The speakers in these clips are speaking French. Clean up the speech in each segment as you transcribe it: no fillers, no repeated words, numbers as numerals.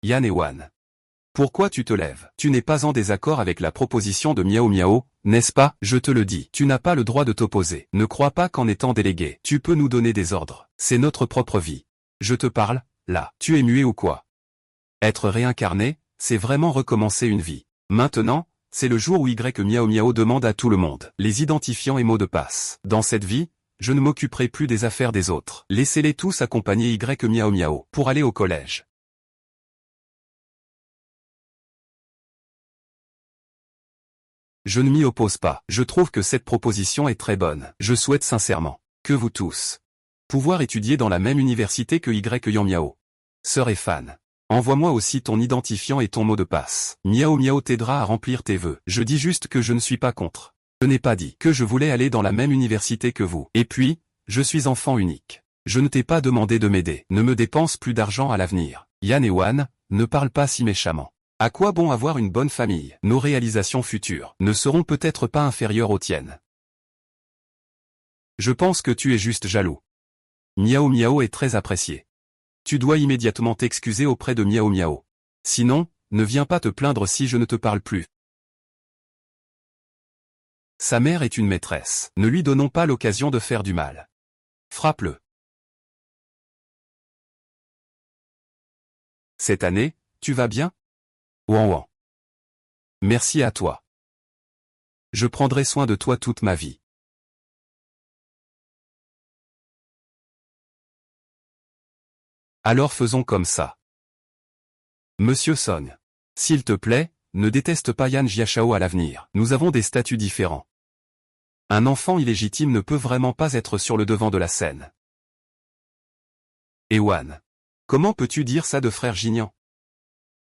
Yan et Wan. Pourquoi tu te lèves? Tu n'es pas en désaccord avec la proposition de Miao Miao, n'est-ce pas? Je te le dis, tu n'as pas le droit de t'opposer. Ne crois pas qu'en étant délégué, tu peux nous donner des ordres. C'est notre propre vie. Je te parle, là. Tu es muet ou quoi? Être réincarné, c'est vraiment recommencer une vie. Maintenant, c'est le jour où Miao Miao demande à tout le monde les identifiants et mots de passe. Dans cette vie, je ne m'occuperai plus des affaires des autres. Laissez-les tous accompagner Miao Miao pour aller au collège. Je ne m'y oppose pas. Je trouve que cette proposition est très bonne. Je souhaite sincèrement que vous tous pouvoir étudier dans la même université que Miao. Sœur et fan. Envoie-moi aussi ton identifiant et ton mot de passe. Miao Miao t'aidera à remplir tes vœux. Je dis juste que je ne suis pas contre. Je n'ai pas dit que je voulais aller dans la même université que vous. Et puis, je suis enfant unique. Je ne t'ai pas demandé de m'aider. Ne me dépense plus d'argent à l'avenir. Yan et Wan, ne parle pas si méchamment. À quoi bon avoir une bonne famille? Nos réalisations futures ne seront peut-être pas inférieures aux tiennes. Je pense que tu es juste jaloux. Miao Miao est très apprécié. Tu dois immédiatement t'excuser auprès de Miao Miao. Sinon, ne viens pas te plaindre si je ne te parle plus. Sa mère est une maîtresse. Ne lui donnons pas l'occasion de faire du mal. Frappe-le. Cette année, tu vas bien? Ouan ouan. Merci à toi. Je prendrai soin de toi toute ma vie. Alors faisons comme ça. Monsieur Song. S'il te plaît, ne déteste pas Yan Jiashao à l'avenir. Nous avons des statuts différents. Un enfant illégitime ne peut vraiment pas être sur le devant de la scène. Ewan. Comment peux-tu dire ça de frère Gignan?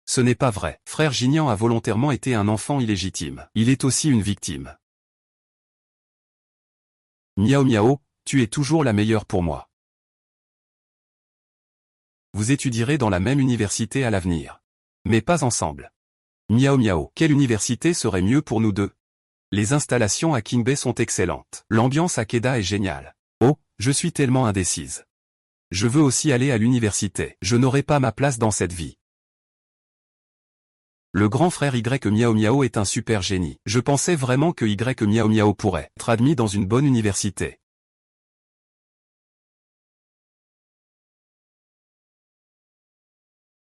Ce n'est pas vrai. Frère Gignan a volontairement été un enfant illégitime. Il est aussi une victime. Miao Miao, tu es toujours la meilleure pour moi. Vous étudierez dans la même université à l'avenir. Mais pas ensemble. Miao Miao, quelle université serait mieux pour nous deux? Les installations à King Bay sont excellentes. L'ambiance à Kedah est géniale. Oh, je suis tellement indécise. Je veux aussi aller à l'université. Je n'aurai pas ma place dans cette vie. Le grand frère Miao Miao est un super génie. Je pensais vraiment que Miao Miao pourrait être admis dans une bonne université.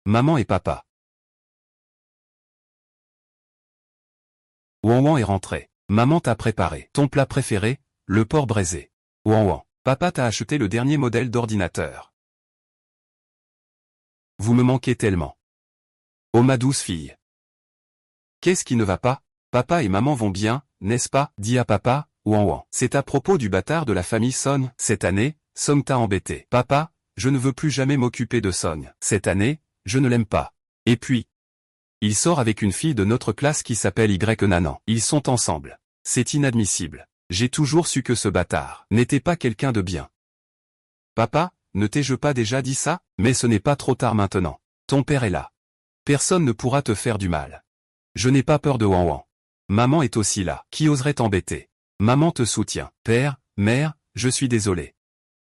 Maman et papa. Wan Wan est rentré. Maman t'a préparé ton plat préféré, le porc braisé. Wan Wan. Papa t'a acheté le dernier modèle d'ordinateur. Vous me manquez tellement. Oh ma douce fille. Qu'est-ce qui ne va pas? Papa et maman vont bien, n'est-ce pas? Dis à papa, Wan Wan. C'est à propos du bâtard de la famille Song. Cette année, Song t'a embêté. Papa, je ne veux plus jamais m'occuper de Song. Cette année, je ne l'aime pas. Et puis, il sort avec une fille de notre classe qui s'appelle Nanan. Ils sont ensemble. C'est inadmissible. J'ai toujours su que ce bâtard n'était pas quelqu'un de bien. Papa, ne t'ai-je pas déjà dit ça? Mais ce n'est pas trop tard maintenant. Ton père est là. Personne ne pourra te faire du mal. Je n'ai pas peur de Wan Wan. Maman est aussi là. Qui oserait t'embêter? Maman te soutient. Père, mère, je suis désolé.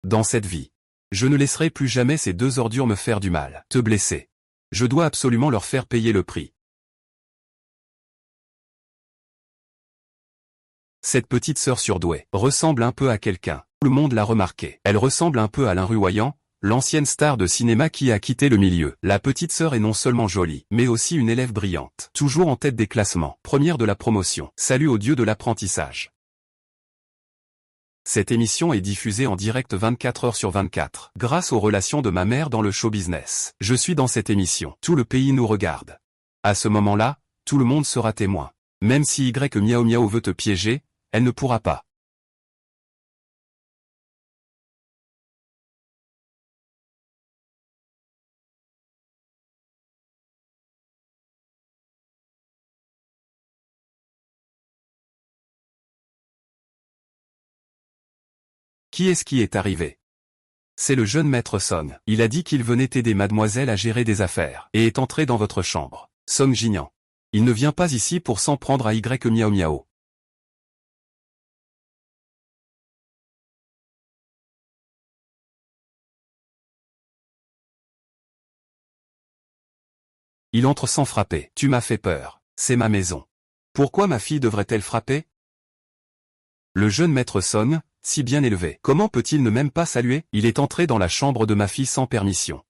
Dans cette vie, je ne laisserai plus jamais ces deux ordures me faire du mal, te blesser. Je dois absolument leur faire payer le prix. Cette petite sœur surdouée ressemble un peu à quelqu'un. Tout le monde l'a remarqué. Elle ressemble un peu à Alain Ruoyan, l'ancienne star de cinéma qui a quitté le milieu. La petite sœur est non seulement jolie, mais aussi une élève brillante. Toujours en tête des classements. Première de la promotion. Salut au dieu de l'apprentissage. Cette émission est diffusée en direct 24 heures sur 24, grâce aux relations de ma mère dans le show business. Je suis dans cette émission. Tout le pays nous regarde. À ce moment-là, tout le monde sera témoin. Même si Miao Miao veut te piéger, elle ne pourra pas. Qui est arrivé? C'est le jeune maître Song. Il a dit qu'il venait aider mademoiselle à gérer des affaires, et est entré dans votre chambre. Song Jinian. Il ne vient pas ici pour s'en prendre à Miao Miao. Il entre sans frapper. Tu m'as fait peur. C'est ma maison. Pourquoi ma fille devrait-elle frapper? Le jeune maître Song, si bien élevé. Comment peut-il ne même pas saluer? Il est entré dans la chambre de ma fille sans permission.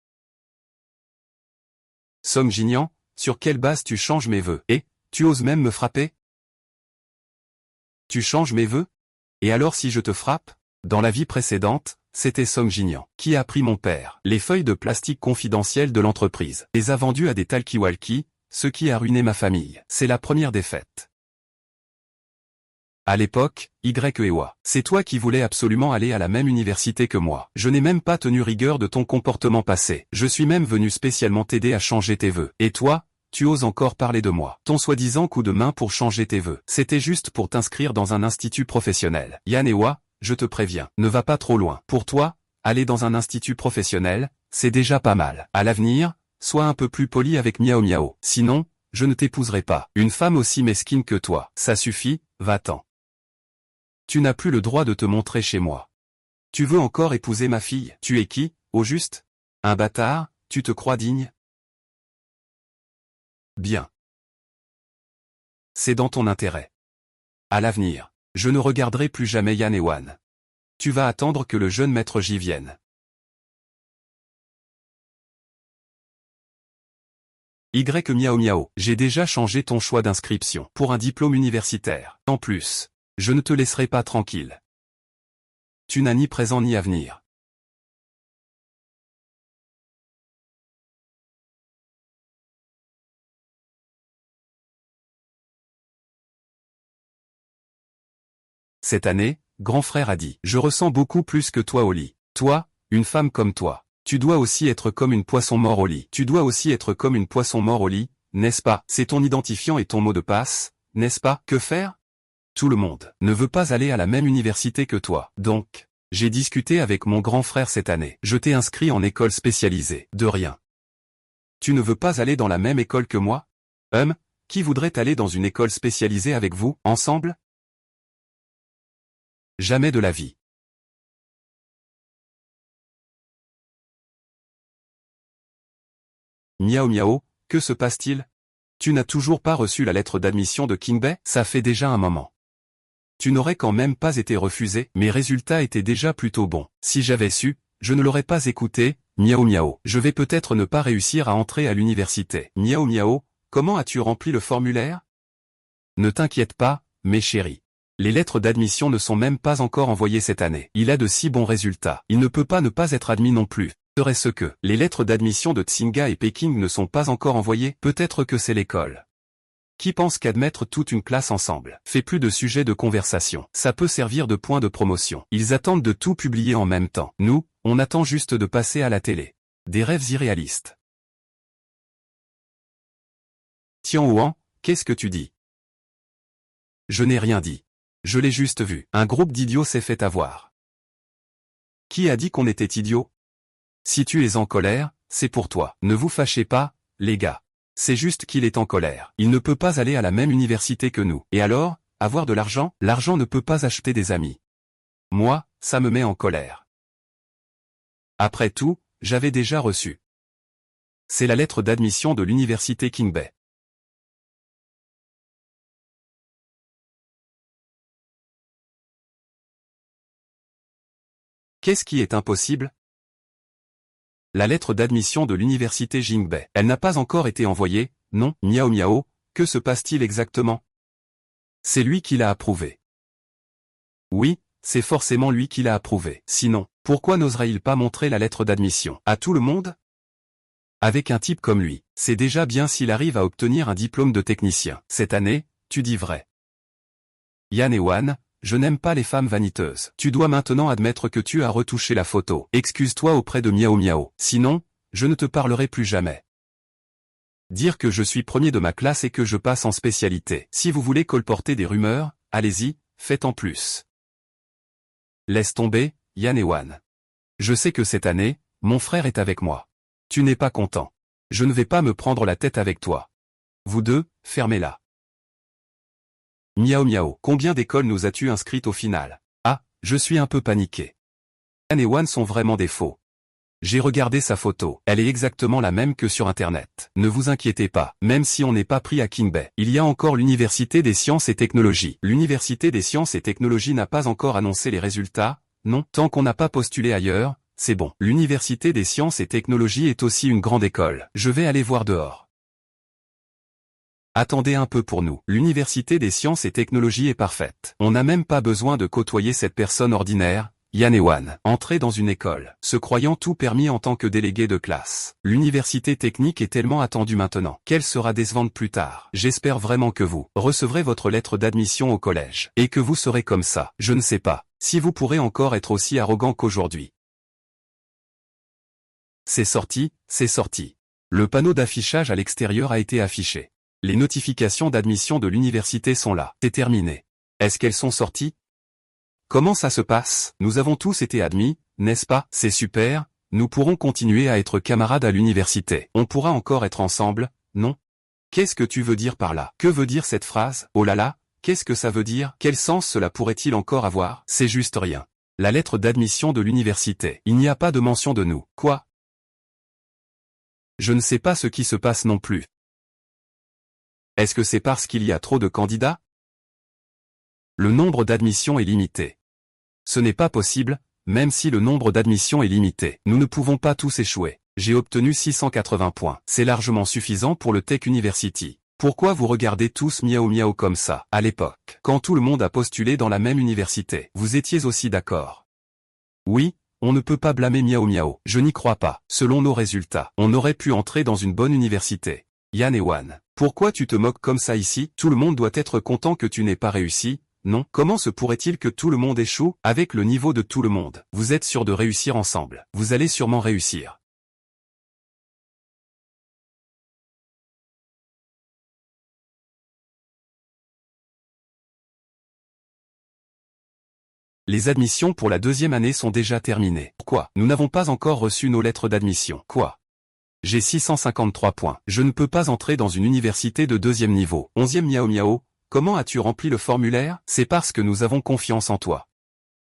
Song Jinyan, sur quelle base tu changes mes vœux? Et, tu oses même me frapper? Tu changes mes vœux? Et alors si je te frappe? Dans la vie précédente, c'était Song Jinyan qui a pris mon père les feuilles de plastique confidentielles de l'entreprise, les a vendues à des talkie-walkie, ce qui a ruiné ma famille. C'est la première défaite. À l'époque, Y.E.W.A. C'est toi qui voulais absolument aller à la même université que moi. Je n'ai même pas tenu rigueur de ton comportement passé. Je suis même venu spécialement t'aider à changer tes vœux. Et toi, tu oses encore parler de moi. Ton soi-disant coup de main pour changer tes vœux. C'était juste pour t'inscrire dans un institut professionnel. Yan-E-Wa, je te préviens, ne va pas trop loin. Pour toi, aller dans un institut professionnel, c'est déjà pas mal. À l'avenir, sois un peu plus poli avec Miao Miao. Sinon, je ne t'épouserai pas. Une femme aussi mesquine que toi. Ça suffit, va-t'en. Tu n'as plus le droit de te montrer chez moi. Tu veux encore épouser ma fille? Tu es qui, au juste? Un bâtard, tu te crois digne? Bien. C'est dans ton intérêt. À l'avenir, je ne regarderai plus jamais Yan-E-Wan. Tu vas attendre que le jeune maître J vienne. Y Miao Miao, j'ai déjà changé ton choix d'inscription pour un diplôme universitaire. En plus, je ne te laisserai pas tranquille. Tu n'as ni présent ni avenir. Cette année, grand frère a dit, je ressens beaucoup plus que toi au lit. Toi, une femme comme toi, tu dois aussi être comme une poisson mort au lit. Tu dois aussi être comme une poisson mort au lit, n'est-ce pas? C'est ton identifiant et ton mot de passe, n'est-ce pas? Que faire? Tout le monde ne veut pas aller à la même université que toi. Donc, j'ai discuté avec mon grand frère cette année. Je t'ai inscrit en école spécialisée. De rien. Tu ne veux pas aller dans la même école que moi? Qui voudrait aller dans une école spécialisée avec vous, ensemble? Jamais de la vie. Miao Miao, que se passe-t-il? Tu n'as toujours pas reçu la lettre d'admission de Qingbei? Ça fait déjà un moment. Tu n'aurais quand même pas été refusé, mes résultats étaient déjà plutôt bons. Si j'avais su, je ne l'aurais pas écouté. Miao Miao, je vais peut-être ne pas réussir à entrer à l'université. Miao Miao, comment as-tu rempli le formulaire? Ne t'inquiète pas, mes chéris. Les lettres d'admission ne sont même pas encore envoyées cette année. Il a de si bons résultats. Il ne peut pas ne pas être admis non plus. Serait-ce que les lettres d'admission de Tsinga et Péking ne sont pas encore envoyées? Peut-être que c'est l'école. Qui pense qu'admettre toute une classe ensemble fait plus de sujets de conversation? Ça peut servir de point de promotion. Ils attendent de tout publier en même temps. Nous, on attend juste de passer à la télé. Des rêves irréalistes. Tian Huan, qu'est-ce que tu dis? Je n'ai rien dit. Je l'ai juste vu. Un groupe d'idiots s'est fait avoir. Qui a dit qu'on était idiots? Si tu es en colère, c'est pour toi. Ne vous fâchez pas, les gars. C'est juste qu'il est en colère. Il ne peut pas aller à la même université que nous. Et alors, avoir de l'argent? L'argent ne peut pas acheter des amis. Moi, ça me met en colère. Après tout, j'avais déjà reçu. C'est la lettre d'admission de l'université Qingbei. Qu'est-ce qui est impossible? La lettre d'admission de l'université Qingbei. Elle n'a pas encore été envoyée, non? Miao Miao, que se passe-t-il exactement? C'est lui qui l'a approuvée. Oui, c'est forcément lui qui l'a approuvée. Sinon, pourquoi n'oserait-il pas montrer la lettre d'admission à tout le monde? Avec un type comme lui, c'est déjà bien s'il arrive à obtenir un diplôme de technicien. Cette année, tu dis vrai. Yan-E-Wan, je n'aime pas les femmes vaniteuses. Tu dois maintenant admettre que tu as retouché la photo. Excuse-toi auprès de Miao Miao. Sinon, je ne te parlerai plus jamais. Dire que je suis premier de ma classe et que je passe en spécialité. Si vous voulez colporter des rumeurs, allez-y, faites en plus. Laisse tomber, Yan-E-Wan. Je sais que cette année, mon frère est avec moi. Tu n'es pas content. Je ne vais pas me prendre la tête avec toi. Vous deux, fermez-la. Miao Miao, combien d'écoles nous as-tu inscrites au final? Ah, je suis un peu paniqué. Yan et Wan sont vraiment des faux. J'ai regardé sa photo. Elle est exactement la même que sur Internet. Ne vous inquiétez pas, même si on n'est pas pris à King Bay. Il y a encore l'Université des sciences et technologies. L'Université des sciences et technologies n'a pas encore annoncé les résultats. Non, tant qu'on n'a pas postulé ailleurs, c'est bon. L'Université des sciences et technologies est aussi une grande école. Je vais aller voir dehors. Attendez un peu pour nous. L'Université des sciences et technologies est parfaite. On n'a même pas besoin de côtoyer cette personne ordinaire, Yan Ewan. Entrer dans une école, se croyant tout permis en tant que délégué de classe. L'université technique est tellement attendue maintenant qu'elle sera décevante plus tard. J'espère vraiment que vous recevrez votre lettre d'admission au collège. Et que vous serez comme ça. Je ne sais pas si vous pourrez encore être aussi arrogant qu'aujourd'hui. C'est sorti, c'est sorti. Le panneau d'affichage à l'extérieur a été affiché. Les notifications d'admission de l'université sont là. C'est terminé. Est-ce qu'elles sont sorties? Comment ça se passe? Nous avons tous été admis, n'est-ce pas? C'est super, nous pourrons continuer à être camarades à l'université. On pourra encore être ensemble, non? Qu'est-ce que tu veux dire par là? Que veut dire cette phrase? Oh là là, qu'est-ce que ça veut dire? Quel sens cela pourrait-il encore avoir? C'est juste rien. La lettre d'admission de l'université. Il n'y a pas de mention de nous. Quoi? Je ne sais pas ce qui se passe non plus. Est-ce que c'est parce qu'il y a trop de candidats? Le nombre d'admissions est limité. Ce n'est pas possible, même si le nombre d'admissions est limité. Nous ne pouvons pas tous échouer. J'ai obtenu 680 points. C'est largement suffisant pour le Tech University. Pourquoi vous regardez tous miaou miaou comme ça? À l'époque, quand tout le monde a postulé dans la même université, vous étiez aussi d'accord? Oui, on ne peut pas blâmer miaou miaou. Je n'y crois pas. Selon nos résultats, on aurait pu entrer dans une bonne université. Yan Ewan, pourquoi tu te moques comme ça ici? Tout le monde doit être content que tu n'aies pas réussi. Non, comment se pourrait-il que tout le monde échoue? Avec le niveau de tout le monde, vous êtes sûr de réussir ensemble. Vous allez sûrement réussir. Les admissions pour la deuxième année sont déjà terminées. Quoi? Nous n'avons pas encore reçu nos lettres d'admission. Quoi? J'ai 653 points. Je ne peux pas entrer dans une université de deuxième niveau. 11e miao miao. Comment as-tu rempli le formulaire? C'est parce que nous avons confiance en toi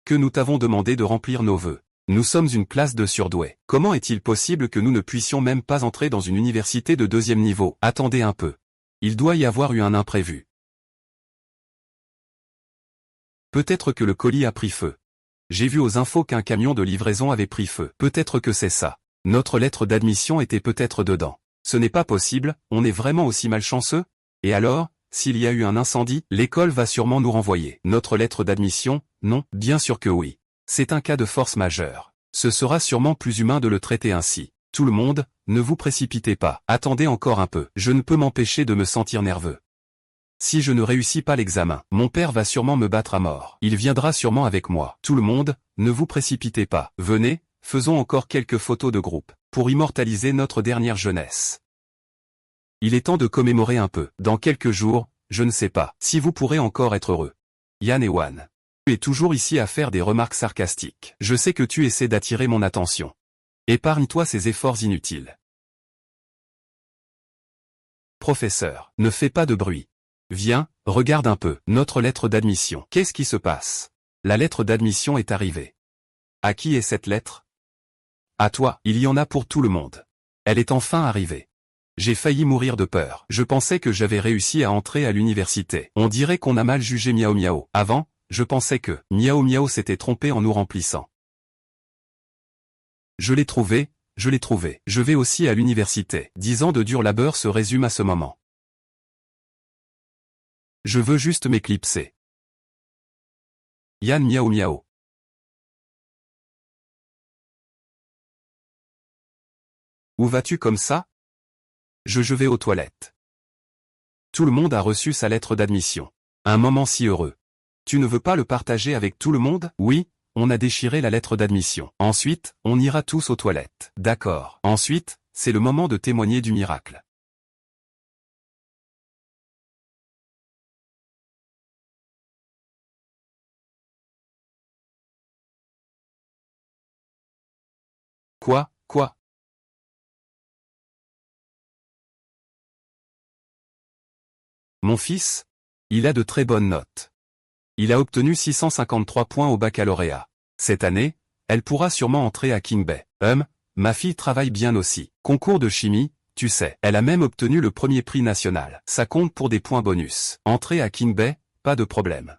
que nous t'avons demandé de remplir nos vœux. Nous sommes une classe de surdoués. Comment est-il possible que nous ne puissions même pas entrer dans une université de deuxième niveau? Attendez un peu. Il doit y avoir eu un imprévu. Peut-être que le colis a pris feu. J'ai vu aux infos qu'un camion de livraison avait pris feu. Peut-être que c'est ça. Notre lettre d'admission était peut-être dedans. Ce n'est pas possible, on est vraiment aussi malchanceux? Et alors? S'il y a eu un incendie, l'école va sûrement nous renvoyer. Notre lettre d'admission? Non, bien sûr que oui. C'est un cas de force majeure. Ce sera sûrement plus humain de le traiter ainsi. Tout le monde, ne vous précipitez pas. Attendez encore un peu. Je ne peux m'empêcher de me sentir nerveux. Si je ne réussis pas l'examen, mon père va sûrement me battre à mort. Il viendra sûrement avec moi. Tout le monde, ne vous précipitez pas. Venez, faisons encore quelques photos de groupe, pour immortaliser notre dernière jeunesse. Il est temps de commémorer un peu. Dans quelques jours, je ne sais pas si vous pourrez encore être heureux. Yan Ewan. Tu es toujours ici à faire des remarques sarcastiques. Je sais que tu essaies d'attirer mon attention. Épargne-toi ces efforts inutiles. Professeur, ne fais pas de bruit. Viens, regarde un peu, notre lettre d'admission. Qu'est-ce qui se passe? La lettre d'admission est arrivée. À qui est cette lettre? À toi, il y en a pour tout le monde. Elle est enfin arrivée. J'ai failli mourir de peur. Je pensais que j'avais réussi à entrer à l'université. On dirait qu'on a mal jugé Miao Miao. Avant, je pensais que Miao Miao s'était trompé en nous remplissant. Je l'ai trouvé, je l'ai trouvé. Je vais aussi à l'université. 10 ans de dur labeur se résument à ce moment. Je veux juste m'éclipser. Yan Miao Miao. Où vas-tu comme ça? Je vais aux toilettes. Tout le monde a reçu sa lettre d'admission. Un moment si heureux. Tu ne veux pas le partager avec tout le monde? Oui, on a déchiré la lettre d'admission. Ensuite, on ira tous aux toilettes. D'accord. Ensuite, c'est le moment de témoigner du miracle. Quoi? Mon fils? Il a de très bonnes notes. Il a obtenu 653 points au baccalauréat. Cette année, elle pourra sûrement entrer à King Bay. ma fille travaille bien aussi. Concours de chimie, tu sais. Elle a même obtenu le premier prix national. Ça compte pour des points bonus. Entrée à King Bay, pas de problème.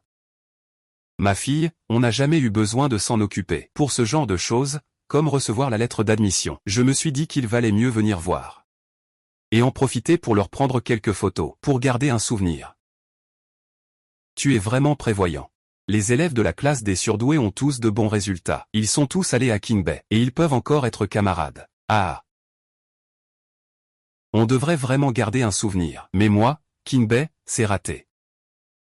Ma fille, on n'a jamais eu besoin de s'en occuper. Pour ce genre de choses, comme recevoir la lettre d'admission, je me suis dit qu'il valait mieux venir voir. Et en profiter pour leur prendre quelques photos, pour garder un souvenir. Tu es vraiment prévoyant. Les élèves de la classe des surdoués ont tous de bons résultats. Ils sont tous allés à King Bay, et ils peuvent encore être camarades. Ah! On devrait vraiment garder un souvenir. Mais moi, King Bay, c'est raté.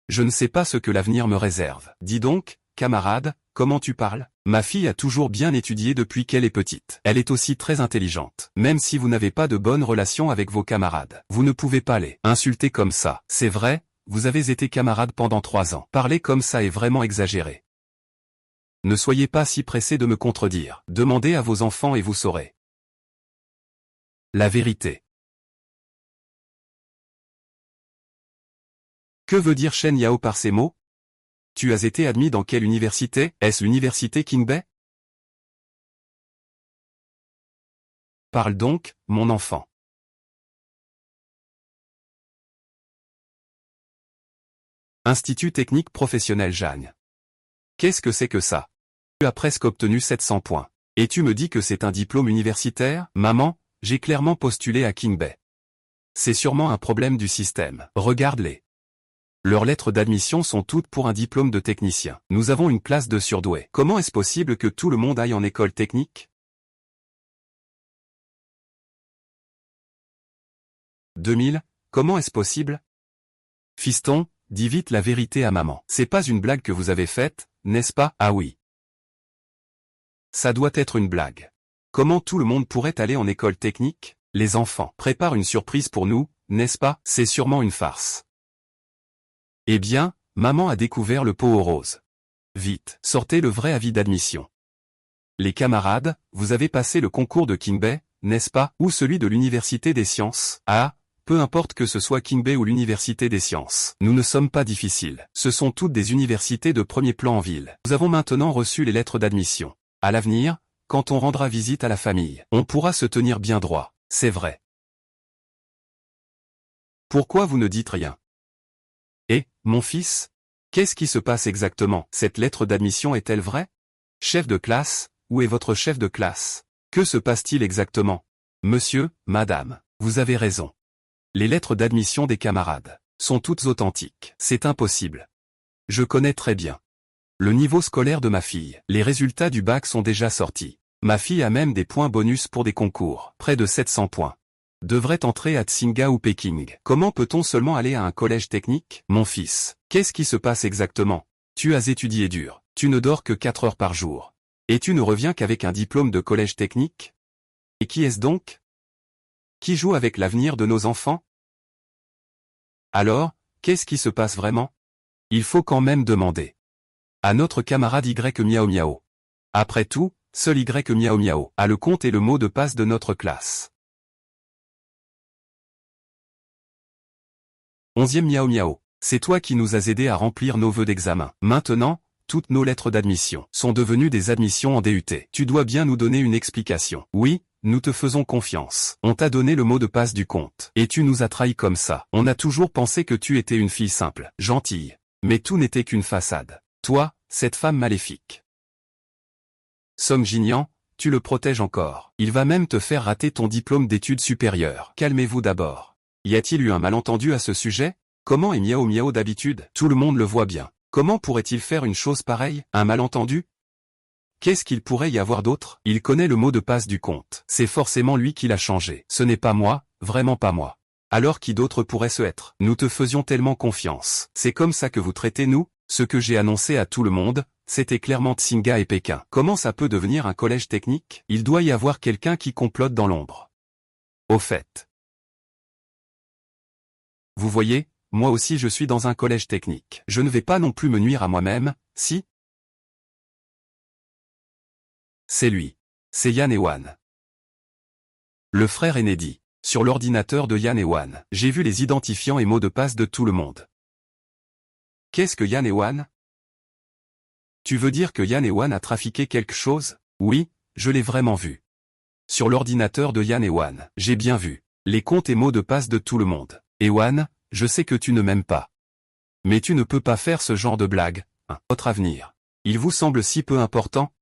Je ne sais pas ce que l'avenir me réserve. Dis donc, camarade, comment tu parles? Ma fille a toujours bien étudié depuis qu'elle est petite. Elle est aussi très intelligente. Même si vous n'avez pas de bonnes relations avec vos camarades, vous ne pouvez pas les insulter comme ça. C'est vrai, vous avez été camarades pendant 3 ans. Parler comme ça est vraiment exagéré. Ne soyez pas si pressés de me contredire. Demandez à vos enfants et vous saurez. La vérité. Que veut dire Shen Yao par ces mots? Tu as été admis dans quelle université? Est-ce l'université King Bay? Parle donc, mon enfant. Institut technique professionnel Jeanne. Qu'est-ce que c'est que ça? Tu as presque obtenu 700 points. Et tu me dis que c'est un diplôme universitaire? Maman, j'ai clairement postulé à King Bay. C'est sûrement un problème du système. Regarde-les. Leurs lettres d'admission sont toutes pour un diplôme de technicien. Nous avons une classe de surdoués. Comment est-ce possible que tout le monde aille en école technique? 2000, comment est-ce possible? Fiston, dis vite la vérité à maman. C'est pas une blague que vous avez faite, n'est-ce pas? Ah oui. Ça doit être une blague. Comment tout le monde pourrait aller en école technique? Les enfants préparent une surprise pour nous, n'est-ce pas? C'est sûrement une farce. Eh bien, maman a découvert le pot aux roses. Vite, sortez le vrai avis d'admission. Les camarades, vous avez passé le concours de King Bay, n'est-ce pas? Ou celui de l'Université des sciences? Ah, peu importe que ce soit King Bay ou l'Université des sciences. Nous ne sommes pas difficiles. Ce sont toutes des universités de premier plan en ville. Nous avons maintenant reçu les lettres d'admission. À l'avenir, quand on rendra visite à la famille, on pourra se tenir bien droit. C'est vrai. Pourquoi vous ne dites rien? Eh, mon fils? Qu'est-ce qui se passe exactement? Cette lettre d'admission est-elle vraie? Chef de classe, où est votre chef de classe? Que se passe-t-il exactement? Monsieur, madame, vous avez raison. Les lettres d'admission des camarades sont toutes authentiques. C'est impossible. Je connais très bien le niveau scolaire de ma fille. Les résultats du bac sont déjà sortis. Ma fille a même des points bonus pour des concours. Près de 700 points. Devrait entrer à Tsinga ou Péking. Comment peut-on seulement aller à un collège technique? Mon fils, qu'est-ce qui se passe exactement? Tu as étudié dur. Tu ne dors que 4 heures par jour. Et tu ne reviens qu'avec un diplôme de collège technique? Et qui est-ce donc? Qui joue avec l'avenir de nos enfants? Alors, qu'est-ce qui se passe vraiment? Il faut quand même demander à notre camarade Y Miao Miao. Après tout, seul Y Miao Miao a le compte et le mot de passe de notre classe. 11e Miao Miao, c'est toi qui nous as aidés à remplir nos vœux d'examen. Maintenant, toutes nos lettres d'admission sont devenues des admissions en DUT. Tu dois bien nous donner une explication. Oui, nous te faisons confiance. On t'a donné le mot de passe du compte. Et tu nous as trahis comme ça. On a toujours pensé que tu étais une fille simple, gentille. Mais tout n'était qu'une façade. Toi, cette femme maléfique. Song Jinian, tu le protèges encore. Il va même te faire rater ton diplôme d'études supérieures. Calmez-vous d'abord. Y a-t-il eu un malentendu à ce sujet? Comment est Miao Miao d'habitude? Tout le monde le voit bien. Comment pourrait-il faire une chose pareille? Un malentendu? Qu'est-ce qu'il pourrait y avoir d'autre? Il connaît le mot de passe du compte. C'est forcément lui qui l'a changé. Ce n'est pas moi, vraiment pas moi. Alors qui d'autre pourrait ce être? Nous te faisions tellement confiance. C'est comme ça que vous traitez nous? Ce que j'ai annoncé à tout le monde, c'était clairement Tsinga et Pékin. Comment ça peut devenir un collège technique? Il doit y avoir quelqu'un qui complote dans l'ombre. Au fait. Vous voyez, moi aussi je suis dans un collège technique. Je ne vais pas non plus me nuire à moi-même, si? C'est lui. C'est Yan Ewan. Le frère aîné dit. Sur l'ordinateur de Yan Ewan, j'ai vu les identifiants et mots de passe de tout le monde. Qu'est-ce que Yan Ewan? Tu veux dire que Yan Ewan a trafiqué quelque chose? Oui, je l'ai vraiment vu. sur l'ordinateur de Yan et Wan. J'ai bien vu les comptes et mots de passe de tout le monde. Wan, je sais que tu ne m'aimes pas. Mais tu ne peux pas faire ce genre de blague. Votre avenir. Il vous semble si peu important?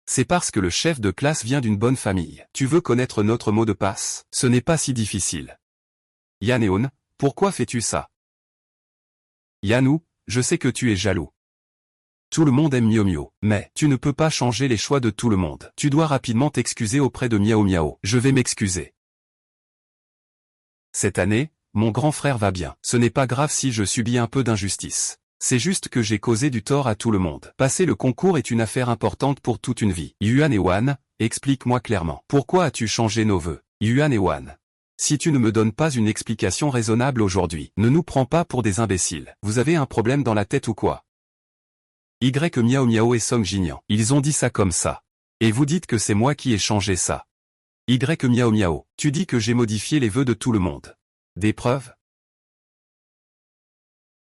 C'est parce que le chef de classe vient d'une bonne famille. Tu veux connaître notre mot de passe? Ce n'est pas si difficile. Yan et Wan, pourquoi fais-tu ça? Yanou, je sais que tu es jaloux. Tout le monde aime Miao Miao, mais tu ne peux pas changer les choix de tout le monde. Tu dois rapidement t'excuser auprès de Miao Miao. Je vais m'excuser. Cette année, mon grand frère va bien. Ce n'est pas grave si je subis un peu d'injustice. C'est juste que j'ai causé du tort à tout le monde. Passer le concours est une affaire importante pour toute une vie. Yuan et Wan, explique-moi clairement. Pourquoi as-tu changé nos vœux? Yuan et Wan. Si tu ne me donnes pas une explication raisonnable aujourd'hui, ne nous prends pas pour des imbéciles. Vous avez un problème dans la tête ou quoi? Miao Miao et Song Jinian. Ils ont dit ça comme ça. Et vous dites que c'est moi qui ai changé ça. Miao Miao, tu dis que j'ai modifié les vœux de tout le monde. Des preuves?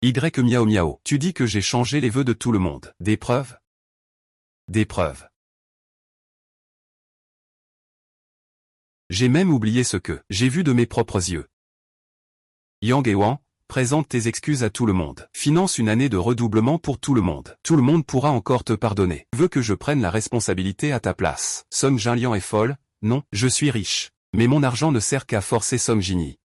Miao Miao, tu dis que j'ai changé les vœux de tout le monde. Des preuves? Des preuves. J'ai même oublié ce que j'ai vu de mes propres yeux. Yang et Wan, présente tes excuses à tout le monde. Finance une année de redoublement pour tout le monde. Tout le monde pourra encore te pardonner. Veux que je prenne la responsabilité à ta place. Song Jinlian est folle? Non, je suis riche. Mais mon argent ne sert qu'à forcer Song Jinyi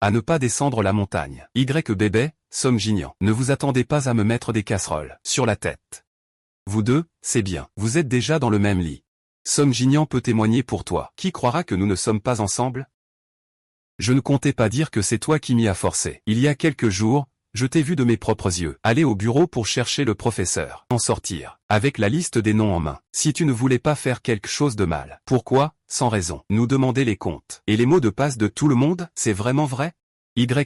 à ne pas descendre la montagne. Bébé, Song Jinian, ne vous attendez pas à me mettre des casseroles sur la tête. Vous deux, c'est bien, vous êtes déjà dans le même lit. Song Jinian peut témoigner pour toi. Qui croira que nous ne sommes pas ensemble? Je ne comptais pas dire que c'est toi qui m'y as forcé. Il y a quelques jours, je t'ai vu de mes propres yeux aller au bureau pour chercher le professeur. En sortir, avec la liste des noms en main. Si tu ne voulais pas faire quelque chose de mal, pourquoi, sans raison, nous demander les comptes et les mots de passe de tout le monde? C'est vraiment vrai?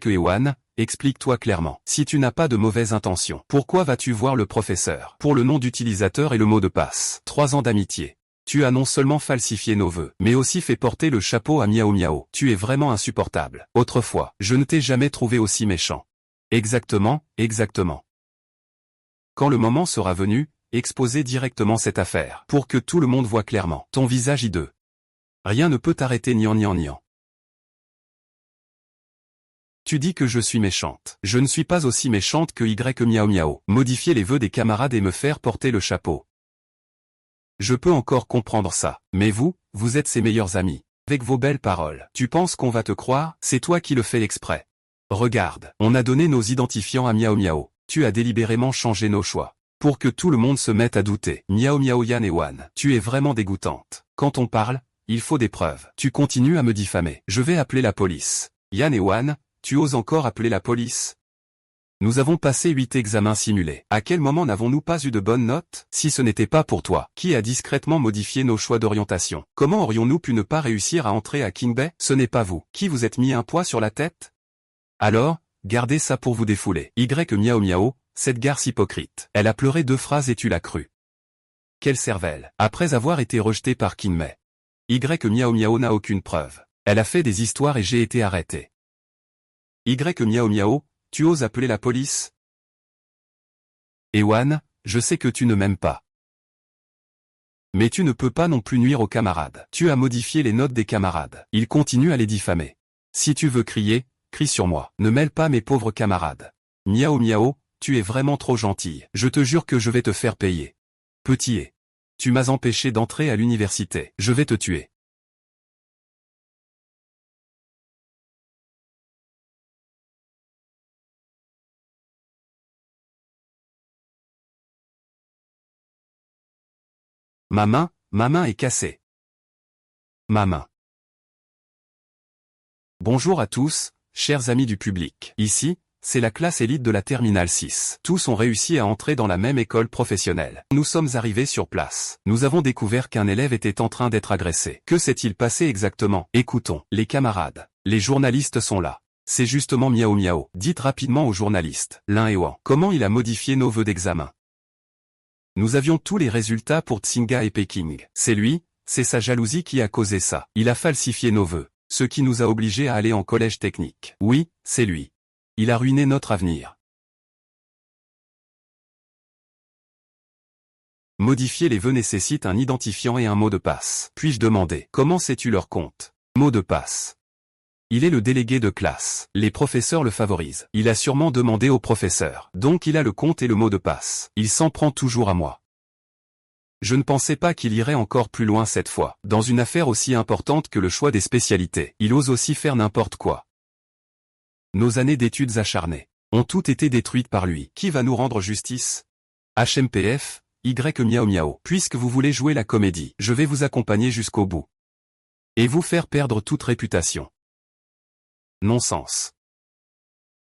Wan, explique-toi clairement. Si tu n'as pas de mauvaises intentions, pourquoi vas-tu voir le professeur? Pour le nom d'utilisateur et le mot de passe. 3 ans d'amitié. Tu as non seulement falsifié nos vœux, mais aussi fait porter le chapeau à Miao Miao. Tu es vraiment insupportable. Autrefois, je ne t'ai jamais trouvé aussi méchant. Exactement, exactement. Quand le moment sera venu, exposez directement cette affaire, pour que tout le monde voit clairement ton visage hideux. Rien ne peut t'arrêter nian. Tu dis que je suis méchante. Je ne suis pas aussi méchante que Miao Miao. Modifier les vœux des camarades et me faire porter le chapeau. Je peux encore comprendre ça. Mais vous êtes ses meilleurs amis. Avec vos belles paroles, tu penses qu'on va te croire? C'est toi qui le fais exprès. Regarde, on a donné nos identifiants à Miao Miao. Tu as délibérément changé nos choix. Pour que tout le monde se mette à douter. Miao Miao, Yan et Wan, tu es vraiment dégoûtante. Quand on parle, il faut des preuves. Tu continues à me diffamer. Je vais appeler la police. Yan et Wan, tu oses encore appeler la police? Nous avons passé 8 examens simulés. À quel moment n'avons-nous pas eu de bonnes notes? Si ce n'était pas pour toi, qui a discrètement modifié nos choix d'orientation? Comment aurions-nous pu ne pas réussir à entrer à Qingbei? Ce n'est pas vous. Qui vous êtes mis un poids sur la tête? Alors, gardez ça pour vous défouler. Miao Miao, cette garce hypocrite. Elle a pleuré 2 phrases et tu l'as cru. Quelle cervelle. Après avoir été rejetée par Qingbei. Miao Miao n'a aucune preuve. Elle a fait des histoires et j'ai été arrêté. Miao Miao, tu oses appeler la police? Wan, je sais que tu ne m'aimes pas. Mais tu ne peux pas non plus nuire aux camarades. Tu as modifié les notes des camarades. Ils continuent à les diffamer. Si tu veux crier, crie sur moi. Ne mêle pas mes pauvres camarades. Miao Miao, tu es vraiment trop gentille. Je te jure que je vais te faire payer. Petit. Tu m'as empêché d'entrer à l'université. Je vais te tuer. Ma main est cassée. Ma main. Bonjour à tous, chers amis du public. Ici, c'est la classe élite de la terminale 6. Tous ont réussi à entrer dans la même école professionnelle. Nous sommes arrivés sur place. Nous avons découvert qu'un élève était en train d'être agressé. Que s'est-il passé exactement? Écoutons. Les camarades. Les journalistes sont là. C'est justement Miao Miao. Dites rapidement aux journalistes. Lin et Wan. Comment il a modifié nos vœux d'examen? Nous avions tous les résultats pour Tsinga et Peking. C'est lui, c'est sa jalousie qui a causé ça. Il a falsifié nos vœux, ce qui nous a obligés à aller en collège technique. Oui, c'est lui. Il a ruiné notre avenir. Modifier les vœux nécessite un identifiant et un mot de passe. Puis-je demander, comment sais-tu leur compte? Mot de passe. Il est le délégué de classe. Les professeurs le favorisent. Il a sûrement demandé au professeur. Donc il a le compte et le mot de passe. Il s'en prend toujours à moi. Je ne pensais pas qu'il irait encore plus loin cette fois. Dans une affaire aussi importante que le choix des spécialités, il ose aussi faire n'importe quoi. Nos années d'études acharnées ont toutes été détruites par lui. Qui va nous rendre justice? HMPF, Miao Miao. Puisque vous voulez jouer la comédie, je vais vous accompagner jusqu'au bout. Et vous faire perdre toute réputation. Non-sens.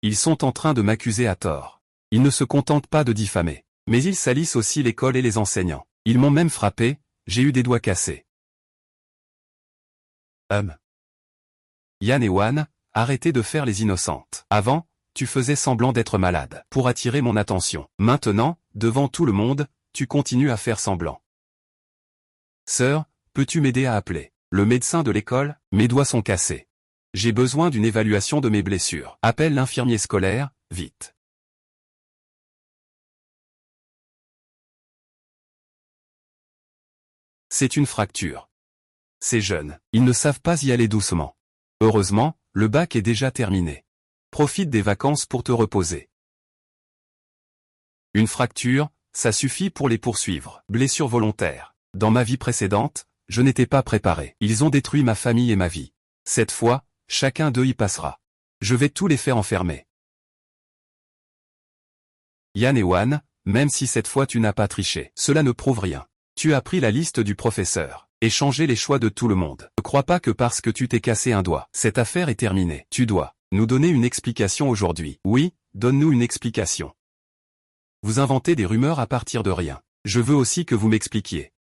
Ils sont en train de m'accuser à tort. Ils ne se contentent pas de diffamer. Mais ils salissent aussi l'école et les enseignants. Ils m'ont même frappé, j'ai eu des doigts cassés. Yan et Wan, arrêtez de faire les innocentes. Avant, tu faisais semblant d'être malade, pour attirer mon attention. Maintenant, devant tout le monde, tu continues à faire semblant. Sœur, peux-tu m'aider à appeler le médecin de l'école? Mes doigts sont cassés. J'ai besoin d'une évaluation de mes blessures. Appelle l'infirmier scolaire, vite. C'est une fracture. Ces jeunes, ils ne savent pas y aller doucement. Heureusement, le bac est déjà terminé. Profite des vacances pour te reposer. Une fracture, ça suffit pour les poursuivre. Blessure volontaire. Dans ma vie précédente, je n'étais pas préparé. Ils ont détruit ma famille et ma vie. Cette fois, chacun d'eux y passera. Je vais tous les faire enfermer. Yan et Wan, même si cette fois tu n'as pas triché, cela ne prouve rien. Tu as pris la liste du professeur, et changé les choix de tout le monde. Ne crois pas que parce que tu t'es cassé un doigt, cette affaire est terminée. Tu dois nous donner une explication aujourd'hui. Oui, donne-nous une explication. Vous inventez des rumeurs à partir de rien. Je veux aussi que vous m'expliquiez.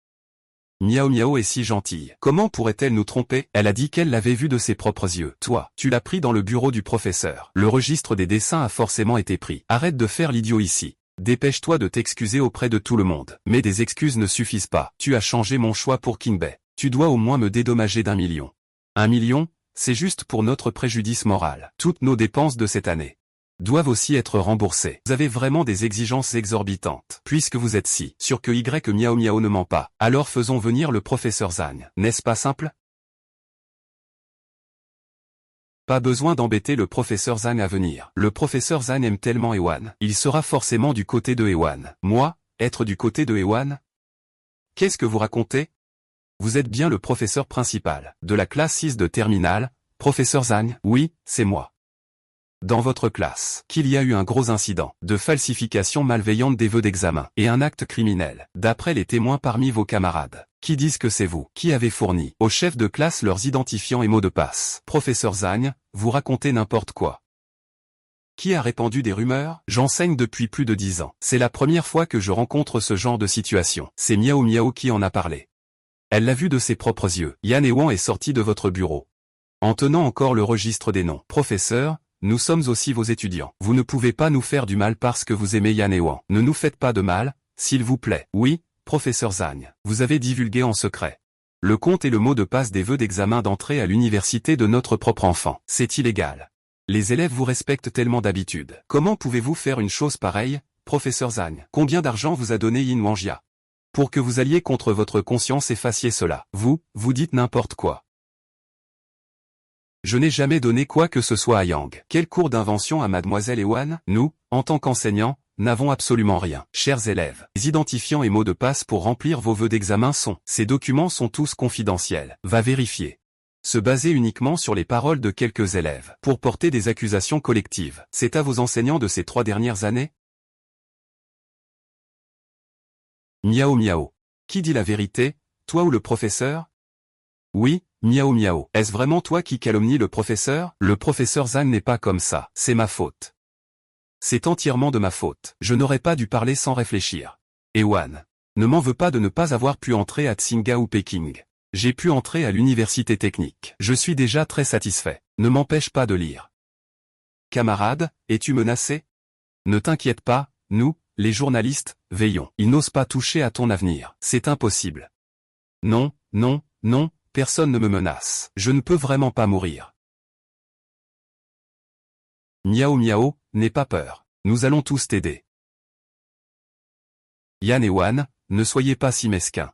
Miao Miao est si gentille. Comment pourrait-elle nous tromper? Elle a dit qu'elle l'avait vu de ses propres yeux. Toi, tu l'as pris dans le bureau du professeur. Le registre des dessins a forcément été pris. Arrête de faire l'idiot ici. Dépêche-toi de t'excuser auprès de tout le monde. Mais des excuses ne suffisent pas. Tu as changé mon choix pour Kingbei. Tu dois au moins me dédommager d'1 million. 1 million, c'est juste pour notre préjudice moral. Toutes nos dépenses de cette année doivent aussi être remboursées. Vous avez vraiment des exigences exorbitantes. Puisque vous êtes si sûr que Miao Miao ne ment pas, alors faisons venir le professeur Zhang. N'est-ce pas simple? Pas besoin d'embêter le professeur Zhang à venir. Le professeur Zhang aime tellement Ewan. Il sera forcément du côté de Ewan. Moi, être du côté de Ewan? Qu'est-ce que vous racontez? Vous êtes bien le professeur principal de la classe 6 de terminale, professeur Zhang? Oui, c'est moi. Dans votre classe, qu'il y a eu un gros incident de falsification malveillante des vœux d'examen et un acte criminel, d'après les témoins parmi vos camarades, qui disent que c'est vous qui avez fourni aux chefs de classe leurs identifiants et mots de passe. Professeur Zhang, vous racontez n'importe quoi. Qui a répandu des rumeurs? J'enseigne depuis plus de 10 ans. C'est la première fois que je rencontre ce genre de situation. C'est Miao Miao qui en a parlé. Elle l'a vu de ses propres yeux. Yan et Wan est sorti de votre bureau, en tenant encore le registre des noms. Professeur, nous sommes aussi vos étudiants. Vous ne pouvez pas nous faire du mal parce que vous aimez Yan et Wan. Ne nous faites pas de mal, s'il vous plaît. Oui, professeur Zhang, vous avez divulgué en secret le compte et le mot de passe des vœux d'examen d'entrée à l'université de notre propre enfant. C'est illégal. Les élèves vous respectent tellement d'habitude. Comment pouvez-vous faire une chose pareille, professeur Zhang? Combien d'argent vous a donné Yin Wangjia pour que vous alliez contre votre conscience et fassiez cela? Vous dites n'importe quoi. Je n'ai jamais donné quoi que ce soit à Yang. Quel cours d'invention à mademoiselle Ewan? Nous, en tant qu'enseignants, n'avons absolument rien. Chers élèves, les identifiants et mots de passe pour remplir vos vœux d'examen sont. Ces documents sont tous confidentiels. Va vérifier. Se baser uniquement sur les paroles de quelques élèves pour porter des accusations collectives. C'est à vos enseignants de ces 3 dernières années? Miao Miao. Qui dit la vérité, toi ou le professeur? Oui, Miao Miao. Est-ce vraiment toi qui calomnie le professeur? Le professeur Zhang n'est pas comme ça. C'est ma faute. C'est entièrement de ma faute. Je n'aurais pas dû parler sans réfléchir. Ewan ne m'en veux pas de ne pas avoir pu entrer à Tsinghua ou Peking. J'ai pu entrer à l'université technique. Je suis déjà très satisfait. Ne m'empêche pas de lire. Camarade, es-tu menacé? Ne t'inquiète pas, nous, les journalistes, veillons. Ils n'osent pas toucher à ton avenir. C'est impossible. Non, non, non. Personne ne me menace. Je ne peux vraiment pas mourir. Miao Miao, n'aie pas peur. Nous allons tous t'aider. Yan et Wan, ne soyez pas si mesquin.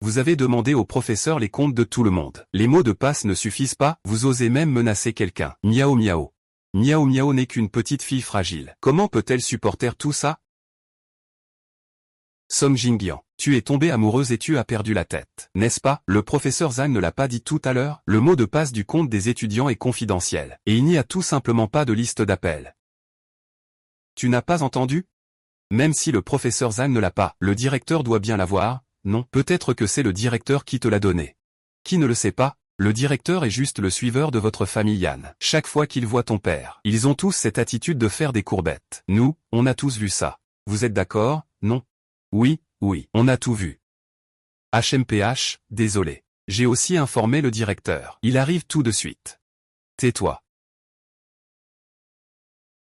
Vous avez demandé au professeur les comptes de tout le monde. Les mots de passe ne suffisent pas, vous osez même menacer quelqu'un. Miao Miao. Miao Miao n'est qu'une petite fille fragile. Comment peut-elle supporter tout ça? Song Jingyan, tu es tombée amoureuse et tu as perdu la tête, n'est-ce pas? Le professeur Zhang ne l'a pas dit tout à l'heure? Le mot de passe du compte des étudiants est confidentiel, et il n'y a tout simplement pas de liste d'appel. Tu n'as pas entendu? Même si le professeur Zhang ne l'a pas, le directeur doit bien l'avoir, non? Peut-être que c'est le directeur qui te l'a donné. Qui ne le sait pas? Le directeur est juste le suiveur de votre famille Yan. Chaque fois qu'il voit ton père, ils ont tous cette attitude de faire des courbettes. Nous, on a tous vu ça. Vous êtes d'accord? Non? Oui, oui, on a tout vu. HMPH, désolé. J'ai aussi informé le directeur. Il arrive tout de suite. Tais-toi.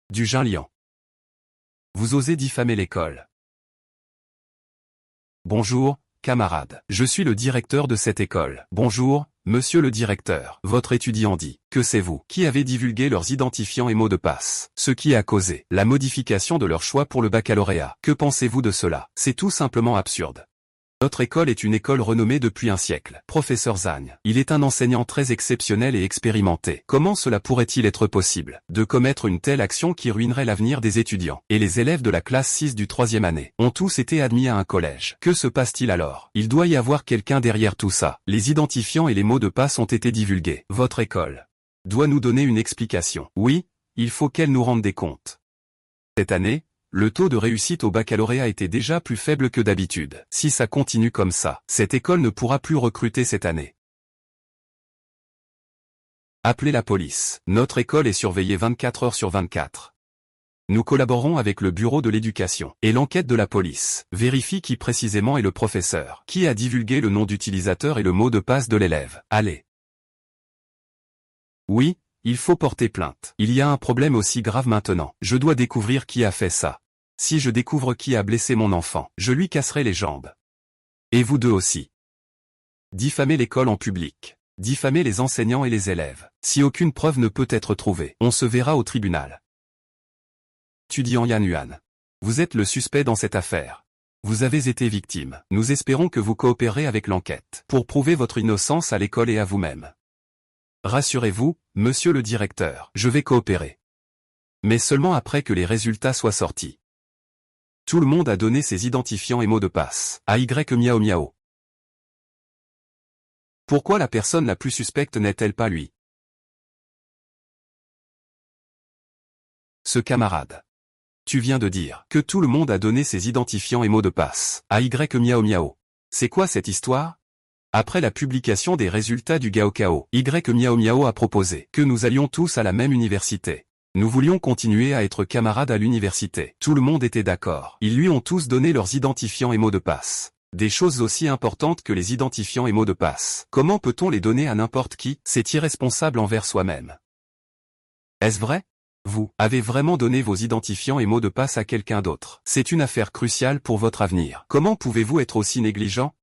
Du Jinlian. Vous osez diffamer l'école. Bonjour, camarade. Je suis le directeur de cette école. Bonjour, monsieur le directeur. Votre étudiant dit que c'est vous qui avez divulgué leurs identifiants et mots de passe, ce qui a causé la modification de leur choix pour le baccalauréat. Que pensez-vous de cela? C'est tout simplement absurde. Notre école est une école renommée depuis un siècle. Professeur Zhang, il est un enseignant très exceptionnel et expérimenté. Comment cela pourrait-il être possible de commettre une telle action qui ruinerait l'avenir des étudiants? Et les élèves de la classe 6 du 3e année ont tous été admis à un collège. Que se passe-t-il alors? Il doit y avoir quelqu'un derrière tout ça. Les identifiants et les mots de passe ont été divulgués. Votre école doit nous donner une explication. Oui, il faut qu'elle nous rende des comptes. Cette année, le taux de réussite au baccalauréat était déjà plus faible que d'habitude. Si ça continue comme ça, cette école ne pourra plus recruter cette année. Appelez la police. Notre école est surveillée 24 heures sur 24. Nous collaborons avec le bureau de l'éducation. Et l'enquête de la police vérifie qui précisément est le professeur, qui a divulgué le nom d'utilisateur et le mot de passe de l'élève. Allez. Oui, il faut porter plainte. Il y a un problème aussi grave maintenant. Je dois découvrir qui a fait ça. Si je découvre qui a blessé mon enfant, je lui casserai les jambes. Et vous deux aussi. Diffamer l'école en public. Diffamer les enseignants et les élèves. Si aucune preuve ne peut être trouvée, on se verra au tribunal. Étudiant Yan Yuan. Vous êtes le suspect dans cette affaire. Vous avez été victime. Nous espérons que vous coopérez avec l'enquête pour prouver votre innocence à l'école et à vous-même. Rassurez-vous, monsieur le directeur, je vais coopérer. Mais seulement après que les résultats soient sortis. Tout le monde a donné ses identifiants et mots de passe à Y Miao Miao. Pourquoi la personne la plus suspecte n'est-elle pas lui? Ce camarade. Tu viens de dire que tout le monde a donné ses identifiants et mots de passe à Y Miao Miao. C'est quoi cette histoire? Après la publication des résultats du Gaokao, Y Miao Miao a proposé que nous allions tous à la même université. Nous voulions continuer à être camarades à l'université. Tout le monde était d'accord. Ils lui ont tous donné leurs identifiants et mots de passe. Des choses aussi importantes que les identifiants et mots de passe. Comment peut-on les donner à n'importe qui? C'est irresponsable envers soi-même. Est-ce vrai? Vous avez vraiment donné vos identifiants et mots de passe à quelqu'un d'autre. C'est une affaire cruciale pour votre avenir. Comment pouvez-vous être aussi négligent?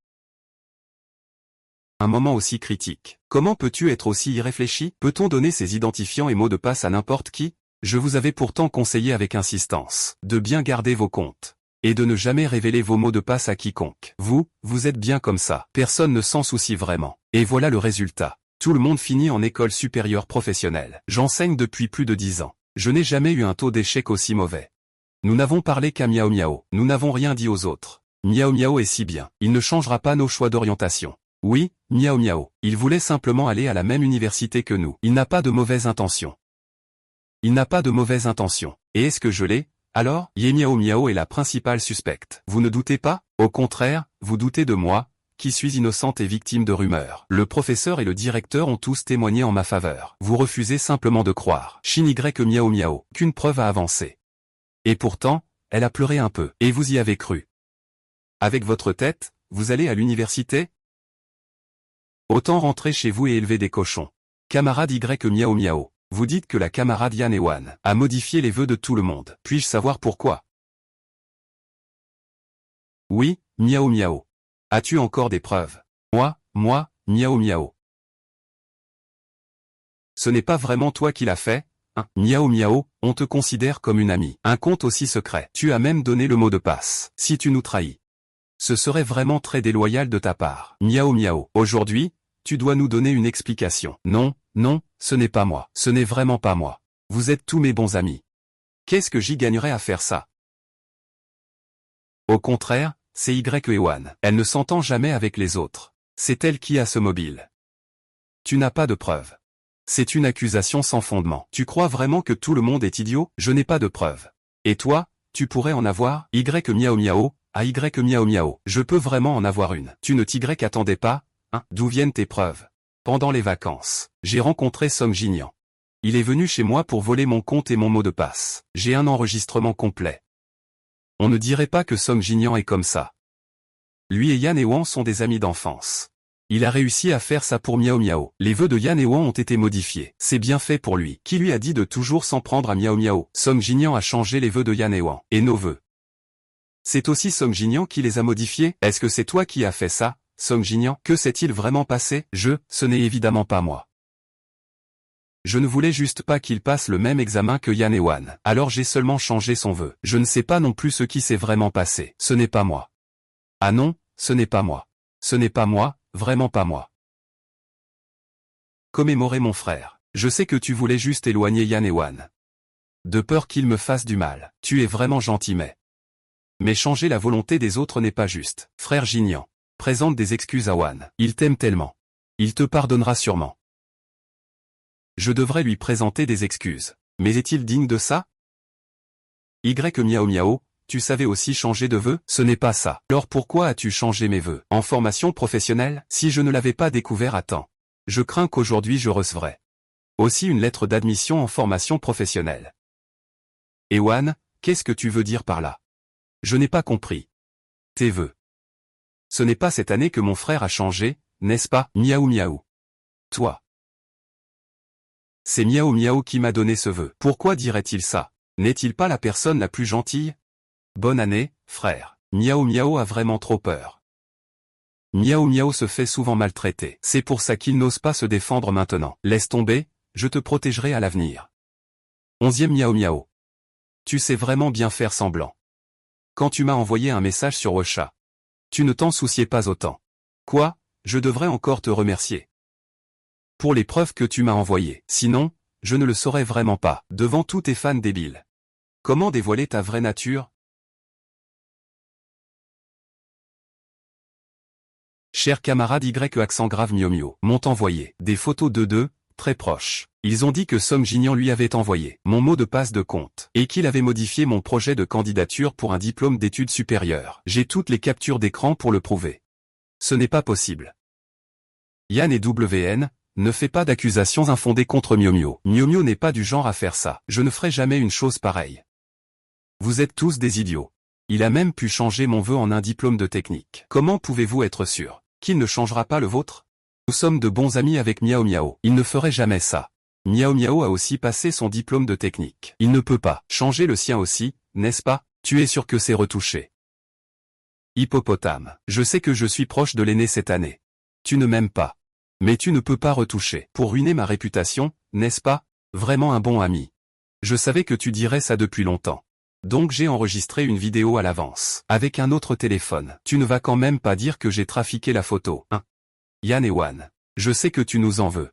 Un moment aussi critique. Comment peux-tu être aussi irréfléchi? Peut-on donner ses identifiants et mots de passe à n'importe qui? Je vous avais pourtant conseillé avec insistance de bien garder vos comptes et de ne jamais révéler vos mots de passe à quiconque. Vous êtes bien comme ça. Personne ne s'en soucie vraiment. Et voilà le résultat. Tout le monde finit en école supérieure professionnelle. J'enseigne depuis plus de 10 ans. Je n'ai jamais eu un taux d'échec aussi mauvais. Nous n'avons parlé qu'à Miao Miao. Nous n'avons rien dit aux autres. Miao Miao est si bien. Il ne changera pas nos choix d'orientation. Oui, Miao Miao. Il voulait simplement aller à la même université que nous. Il n'a pas de mauvaise intention. Il n'a pas de mauvaise intention. Et est-ce que je l'ai? Alors, Ye Miao Miao est la principale suspecte. Vous ne doutez pas? Au contraire, vous doutez de moi, qui suis innocente et victime de rumeurs. Le professeur et le directeur ont tous témoigné en ma faveur. Vous refusez simplement de croire. Shin Y Miao Miao, qu'une preuve a avancé. Et pourtant, elle a pleuré un peu. Et vous y avez cru. Avec votre tête, vous allez à l'université? Autant rentrer chez vous et élever des cochons. Camarade Y Miao Miao. Vous dites que la camarade Yan Ewan a modifié les vœux de tout le monde. Puis-je savoir pourquoi? Oui, Miao Miao. As-tu encore des preuves? Moi, Miao Miao. Ce n'est pas vraiment toi qui l'as fait, hein? Miao Miao, on te considère comme une amie. Un compte aussi secret. Tu as même donné le mot de passe. Si tu nous trahis, Ce serait vraiment très déloyal de ta part. Miao miao. Aujourd'hui, tu dois nous donner une explication. Non, non, ce n'est pas moi. Ce n'est vraiment pas moi. Vous êtes tous mes bons amis. Qu'est-ce que j'y gagnerais à faire ça? Au contraire, c'est Y et Ewan. Elle ne s'entend jamais avec les autres. C'est elle qui a ce mobile. Tu n'as pas de preuves. C'est une accusation sans fondement. Tu crois vraiment que tout le monde est idiot? Je n'ai pas de preuves. Et toi, tu pourrais en avoir? Y miao miao, à Y miao miao. Je peux vraiment en avoir une. Tu ne t'Y attendais pas, hein? D'où viennent tes preuves? Pendant les vacances, j'ai rencontré Song Jinyan. Il est venu chez moi pour voler mon compte et mon mot de passe. J'ai un enregistrement complet. On ne dirait pas que Song Jinyan est comme ça. Lui et Yan et Wang sont des amis d'enfance. Il a réussi à faire ça pour Miao Miao. Les vœux de Yan et Wang ont été modifiés. C'est bien fait pour lui. Qui lui a dit de toujours s'en prendre à Miao Miao? Song Jinyan a changé les vœux de Yan et Wang. Et nos vœux. C'est aussi Song Jinyan qui les a modifiés? Est-ce que c'est toi qui as fait ça, Song Jinyan? Que s'est-il vraiment passé? Ce n'est évidemment pas moi. Je ne voulais juste pas qu'il passe le même examen que Yan et Wan. Alors j'ai seulement changé son vœu. Je ne sais pas non plus ce qui s'est vraiment passé. Ce n'est pas moi. Ah non, ce n'est pas moi. Ce n'est pas moi, vraiment pas moi. Commémorer mon frère. Je sais que tu voulais juste éloigner Yan et Wan. De peur qu'ils me fassent du mal. Tu es vraiment gentil mais changer la volonté des autres n'est pas juste. Frère Jinyan, présente des excuses à Wan. Il t'aime tellement. Il te pardonnera sûrement. Je devrais lui présenter des excuses. Mais est-il digne de ça? Y miao miao, tu savais aussi changer de vœux? Ce n'est pas ça. Alors pourquoi as-tu changé mes vœux? En formation professionnelle? Si je ne l'avais pas découvert à temps. Je crains qu'aujourd'hui je recevrai aussi une lettre d'admission en formation professionnelle. Ewan, qu'est-ce que tu veux dire par là? Je n'ai pas compris. Tes vœux. Ce n'est pas cette année que mon frère a changé, n'est-ce pas? Miaou miaou. Toi. C'est Miao Miao qui m'a donné ce vœu. Pourquoi dirait-il ça? N'est-il pas la personne la plus gentille? Bonne année, frère. Miao Miao a vraiment trop peur. Miao Miao se fait souvent maltraiter. C'est pour ça qu'il n'ose pas se défendre maintenant. Laisse tomber, je te protégerai à l'avenir. 11e Miao Miao. Tu sais vraiment bien faire semblant. Quand tu m'as envoyé un message sur WeChat, tu ne t'en souciais pas autant. Quoi? Je devrais encore te remercier pour les preuves que tu m'as envoyées. Sinon, je ne le saurais vraiment pas, devant tous tes fans débiles. Comment dévoiler ta vraie nature? Cher camarade Y accent grave Mio Mio, m'ont envoyé des photos de deux, très proches. Ils ont dit que Song Jinyan lui avait envoyé mon mot de passe de compte, et qu'il avait modifié mon projet de candidature pour un diplôme d'études supérieures. J'ai toutes les captures d'écran pour le prouver. Ce n'est pas possible. Yan et WN, ne fais pas d'accusations infondées contre Mio Mio. Mio Mio n'est pas du genre à faire ça. Je ne ferai jamais une chose pareille. Vous êtes tous des idiots. Il a même pu changer mon vœu en un diplôme de technique. Comment pouvez-vous être sûr qu'il ne changera pas le vôtre? Nous sommes de bons amis avec Miao Miao. Il ne ferait jamais ça. Miao Miao a aussi passé son diplôme de technique. Il ne peut pas changer le sien aussi, n'est-ce pas? Tu es sûr que c'est retouché. Hippopotame. Je sais que je suis proche de l'aîné cette année. Tu ne m'aimes pas. Mais tu ne peux pas retoucher. Pour ruiner ma réputation, n'est-ce pas? Vraiment un bon ami. Je savais que tu dirais ça depuis longtemps. Donc j'ai enregistré une vidéo à l'avance, avec un autre téléphone. Tu ne vas quand même pas dire que j'ai trafiqué la photo, hein? Yan et Wan. Je sais que tu nous en veux.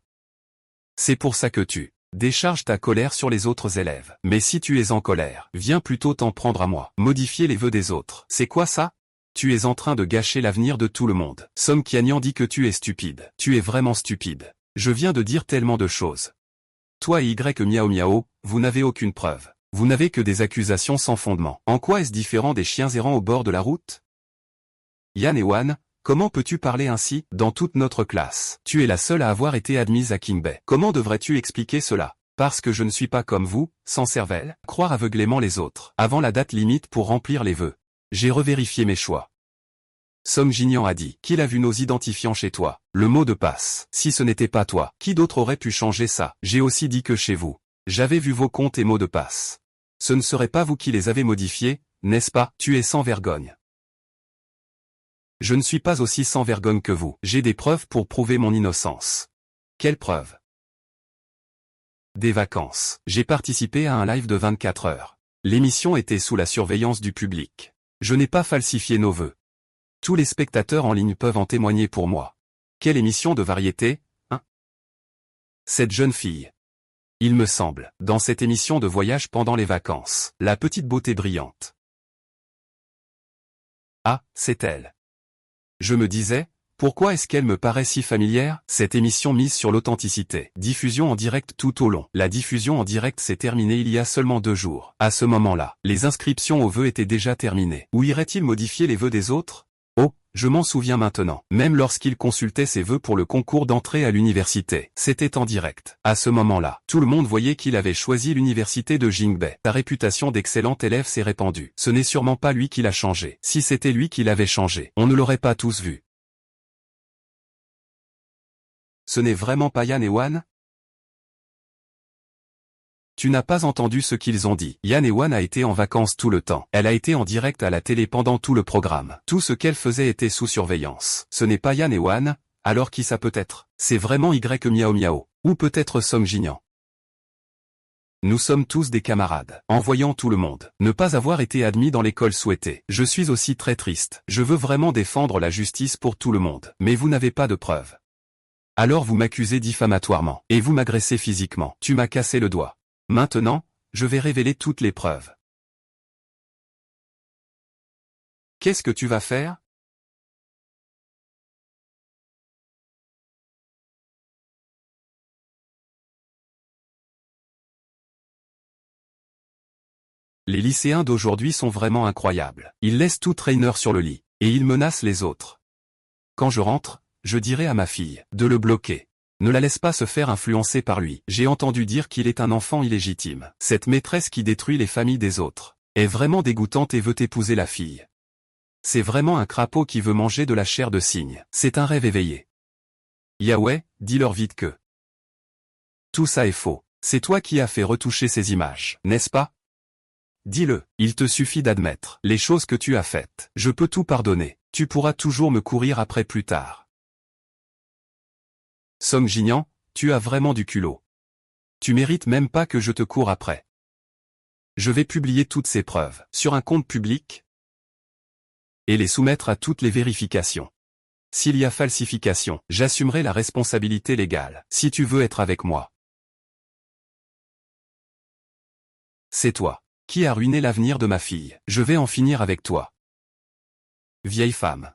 C'est pour ça que tu décharges ta colère sur les autres élèves. Mais si tu es en colère, viens plutôt t'en prendre à moi. Modifier les vœux des autres. C'est quoi ça? Tu es en train de gâcher l'avenir de tout le monde. Song Qianyan dit que tu es stupide. Tu es vraiment stupide. Je viens de dire tellement de choses. Toi et Y Miao Miao, vous n'avez aucune preuve. Vous n'avez que des accusations sans fondement. En quoi est-ce différent des chiens errants au bord de la route? Yan et Wan, comment peux-tu parler ainsi dans toute notre classe? Tu es la seule à avoir été admise à Qingbei. Comment devrais-tu expliquer cela? Parce que je ne suis pas comme vous, sans cervelle, croire aveuglément les autres. Avant la date limite pour remplir les vœux. J'ai revérifié mes choix. Song Jinyan a dit qu'il a vu nos identifiants chez toi. Le mot de passe. Si ce n'était pas toi, qui d'autre aurait pu changer ça? J'ai aussi dit que chez vous, j'avais vu vos comptes et mots de passe. Ce ne serait pas vous qui les avez modifiés, n'est-ce pas? Tu es sans vergogne. Je ne suis pas aussi sans vergogne que vous. J'ai des preuves pour prouver mon innocence. Quelles preuves? Des vacances. J'ai participé à un live de 24 heures. L'émission était sous la surveillance du public. Je n'ai pas falsifié nos vœux. Tous les spectateurs en ligne peuvent en témoigner pour moi. Quelle émission de variété, hein? Cette jeune fille. Il me semble, dans cette émission de voyage pendant les vacances, la petite beauté brillante. Ah, c'est elle. Je me disais, pourquoi est-ce qu'elle me paraît si familière? Cette émission mise sur l'authenticité. Diffusion en direct tout au long. La diffusion en direct s'est terminée il y a seulement 2 jours. À ce moment-là, les inscriptions aux vœux étaient déjà terminées. Où irait-il modifier les vœux des autres? Oh, je m'en souviens maintenant. Même lorsqu'il consultait ses vœux pour le concours d'entrée à l'université, c'était en direct. À ce moment-là, tout le monde voyait qu'il avait choisi l'université de Jingbei. Sa réputation d'excellent élève s'est répandue. Ce n'est sûrement pas lui qui l'a changé. Si c'était lui qui l'avait changé, on ne l'aurait pas tous vu. Ce n'est vraiment pas Yan et Wan? Tu n'as pas entendu ce qu'ils ont dit. Yan et Wan a été en vacances tout le temps. Elle a été en direct à la télé pendant tout le programme. Tout ce qu'elle faisait était sous surveillance. Ce n'est pas Yan et Wan, alors qui ça peut être? C'est vraiment Y Miao Miao. Ou peut-être Song Jinyan. Nous sommes tous des camarades. En voyant tout le monde ne pas avoir été admis dans l'école souhaitée, je suis aussi très triste. Je veux vraiment défendre la justice pour tout le monde. Mais vous n'avez pas de preuves. Alors vous m'accusez diffamatoirement. Et vous m'agressez physiquement. Tu m'as cassé le doigt. Maintenant, je vais révéler toutes les preuves. Qu'est-ce que tu vas faire? Les lycéens d'aujourd'hui sont vraiment incroyables. Ils laissent tout traîneur sur le lit, et ils menacent les autres. Quand je rentre, je dirai à ma fille de le bloquer. Ne la laisse pas se faire influencer par lui. J'ai entendu dire qu'il est un enfant illégitime. Cette maîtresse qui détruit les familles des autres est vraiment dégoûtante et veut épouser la fille. C'est vraiment un crapaud qui veut manger de la chair de cygne. C'est un rêve éveillé. Yahweh, dis-leur vite que tout ça est faux. C'est toi qui as fait retoucher ces images, n'est-ce pas? Dis-le, il te suffit d'admettre les choses que tu as faites. Je peux tout pardonner. Tu pourras toujours me courir après plus tard. Song Jinyan, tu as vraiment du culot. Tu mérites même pas que je te cours après. Je vais publier toutes ces preuves sur un compte public et les soumettre à toutes les vérifications. S'il y a falsification, j'assumerai la responsabilité légale. Si tu veux être avec moi. C'est toi qui as ruiné l'avenir de ma fille. Je vais en finir avec toi. Vieille femme.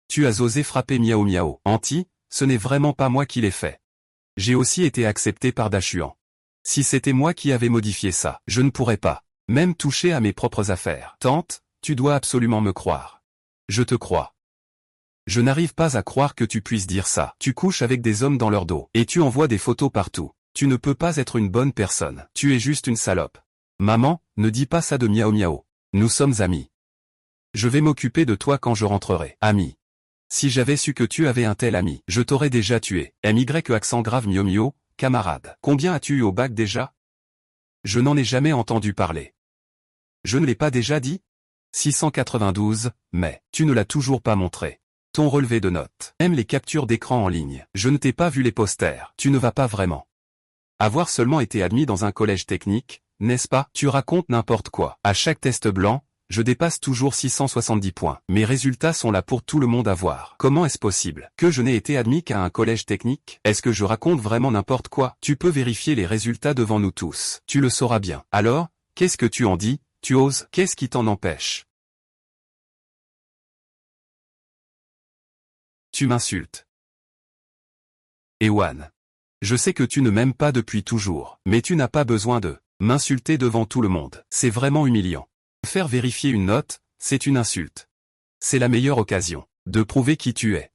Tu as osé frapper Miao Miao. Anti, ce n'est vraiment pas moi qui l'ai fait. J'ai aussi été accepté par Dachuan. Si c'était moi qui avais modifié ça, je ne pourrais pas même toucher à mes propres affaires. Tante, tu dois absolument me croire. Je te crois. Je n'arrive pas à croire que tu puisses dire ça. Tu couches avec des hommes dans leur dos, et tu envoies des photos partout. Tu ne peux pas être une bonne personne. Tu es juste une salope. Maman, ne dis pas ça de Miao Miao. Nous sommes amis. Je vais m'occuper de toi quand je rentrerai. Ami. Si j'avais su que tu avais un tel ami, je t'aurais déjà tué. MY accent grave Mio Mio, camarade. Combien as-tu eu au bac déjà? Je n'en ai jamais entendu parler. Je ne l'ai pas déjà dit? 692, mais tu ne l'as toujours pas montré. Ton relevé de notes. Même les captures d'écran en ligne. Je ne t'ai pas vu les posters. Tu ne vas pas vraiment. Avoir seulement été admis dans un collège technique, n'est-ce pas? Tu racontes n'importe quoi. À chaque test blanc, je dépasse toujours 670 points. Mes résultats sont là pour tout le monde à voir. Comment est-ce possible que je n'ai été admis qu'à un collège technique? Est-ce que je raconte vraiment n'importe quoi? Tu peux vérifier les résultats devant nous tous. Tu le sauras bien. Alors, qu'est-ce que tu en dis? Tu oses? Qu'est-ce qui t'en empêche? Tu m'insultes. Ewan. Je sais que tu ne m'aimes pas depuis toujours, mais tu n'as pas besoin de m'insulter devant tout le monde. C'est vraiment humiliant. Faire vérifier une note, c'est une insulte. C'est la meilleure occasion de prouver qui tu es.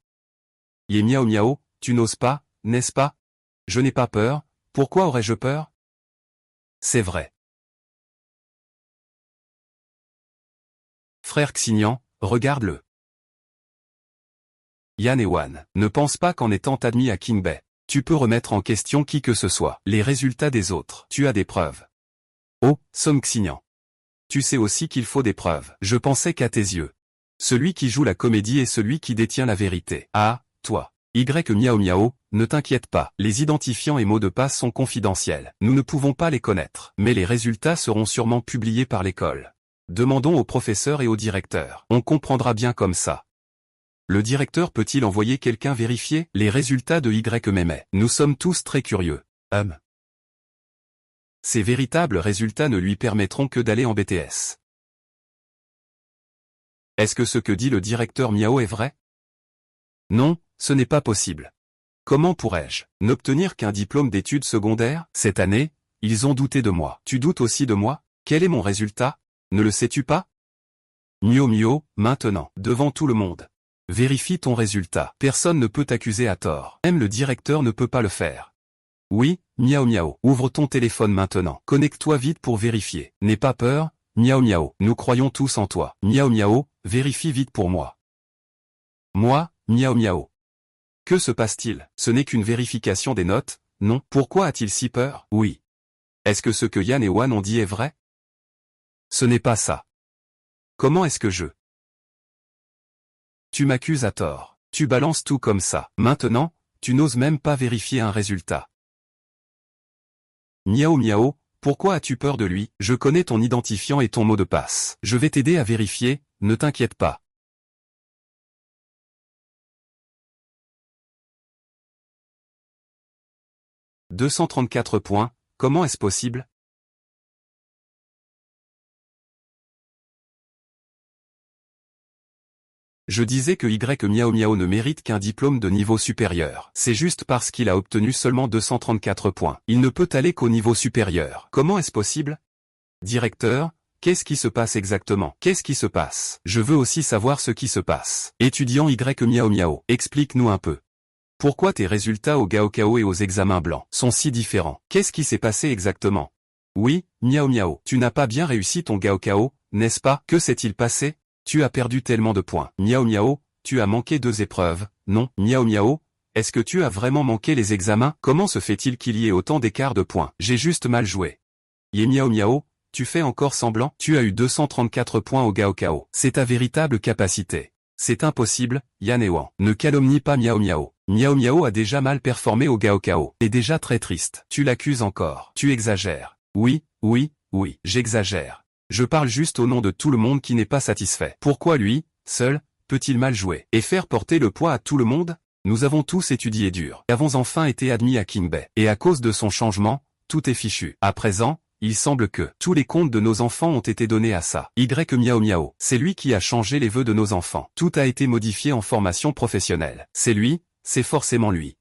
Yé Miao Miao, tu n'oses pas, n'est-ce pas? Je n'ai pas peur, pourquoi aurais-je peur? C'est vrai. Frère Xignan, regarde-le. Yan et Wan, ne pense pas qu'en étant admis à Jingbei, tu peux remettre en question qui que ce soit, les résultats des autres. Tu as des preuves. Oh, Song Xignan. Tu sais aussi qu'il faut des preuves. Je pensais qu'à tes yeux. Celui qui joue la comédie est celui qui détient la vérité. Ah, toi. Y Miao Miao, ne t'inquiète pas. Les identifiants et mots de passe sont confidentiels. Nous ne pouvons pas les connaître. Mais les résultats seront sûrement publiés par l'école. Demandons au professeur et au directeur. On comprendra bien comme ça. Le directeur peut-il envoyer quelqu'un vérifier les résultats de Y-Mémé? Nous sommes tous très curieux. Ces véritables résultats ne lui permettront que d'aller en BTS. Est-ce que ce que dit le directeur Miao est vrai? Non, ce n'est pas possible. Comment pourrais-je n'obtenir qu'un diplôme d'études secondaires? Cette année, ils ont douté de moi. Tu doutes aussi de moi? Quel est mon résultat? Ne le sais-tu pas? Mio Mio, maintenant, devant tout le monde. Vérifie ton résultat. Personne ne peut t'accuser à tort. Même le directeur ne peut pas le faire. Oui, Miao Miao, ouvre ton téléphone maintenant. Connecte-toi vite pour vérifier. N'aie pas peur, Miao Miao, nous croyons tous en toi. Miao Miao, vérifie vite pour moi. Moi, Miao Miao. Que se passe-t-il? Ce n'est qu'une vérification des notes, non? Pourquoi a-t-il si peur? Oui. Est-ce que ce que Yan et Wan ont dit est vrai? Ce n'est pas ça. Comment est-ce que je... Tu m'accuses à tort. Tu balances tout comme ça. Maintenant, tu n'oses même pas vérifier un résultat. Miao Miao, pourquoi as-tu peur de lui? Je connais ton identifiant et ton mot de passe. Je vais t'aider à vérifier, ne t'inquiète pas. « 234 points, comment est-ce possible? Je disais que Y Miao Miao ne mérite qu'un diplôme de niveau supérieur. C'est juste parce qu'il a obtenu seulement 234 points. Il ne peut aller qu'au niveau supérieur. Comment est-ce possible? Directeur, qu'est-ce qui se passe exactement? Qu'est-ce qui se passe? Je veux aussi savoir ce qui se passe. Étudiant Y Miao Miao, explique-nous un peu. Pourquoi tes résultats au Gaokao et aux examens blancs sont si différents? Qu'est-ce qui s'est passé exactement? Oui, Miao Miao, tu n'as pas bien réussi ton Gaokao, n'est-ce pas? Que s'est-il passé? Tu as perdu tellement de points. Miao Miao, tu as manqué 2 épreuves. Non, Miao Miao, est-ce que tu as vraiment manqué les examens? Comment se fait-il qu'il y ait autant d'écart de points? J'ai juste mal joué. Yé Miao Miao, tu fais encore semblant? Tu as eu 234 points au Gaokao. C'est ta véritable capacité. C'est impossible, Yan et Wan. Ne calomnie pas Miao Miao. Miao Miao a déjà mal performé au Gaokao. Et déjà très triste. Tu l'accuses encore. Tu exagères. Oui, oui, oui, j'exagère. Je parle juste au nom de tout le monde qui n'est pas satisfait. Pourquoi lui, seul, peut-il mal jouer et faire porter le poids à tout le monde? Nous avons tous étudié dur. Nous avons enfin été admis à Kingbei. Et à cause de son changement, tout est fichu. À présent, il semble que tous les comptes de nos enfants ont été donnés à ça. Y Miao Miao, c'est lui qui a changé les vœux de nos enfants. Tout a été modifié en formation professionnelle. C'est lui, c'est forcément lui.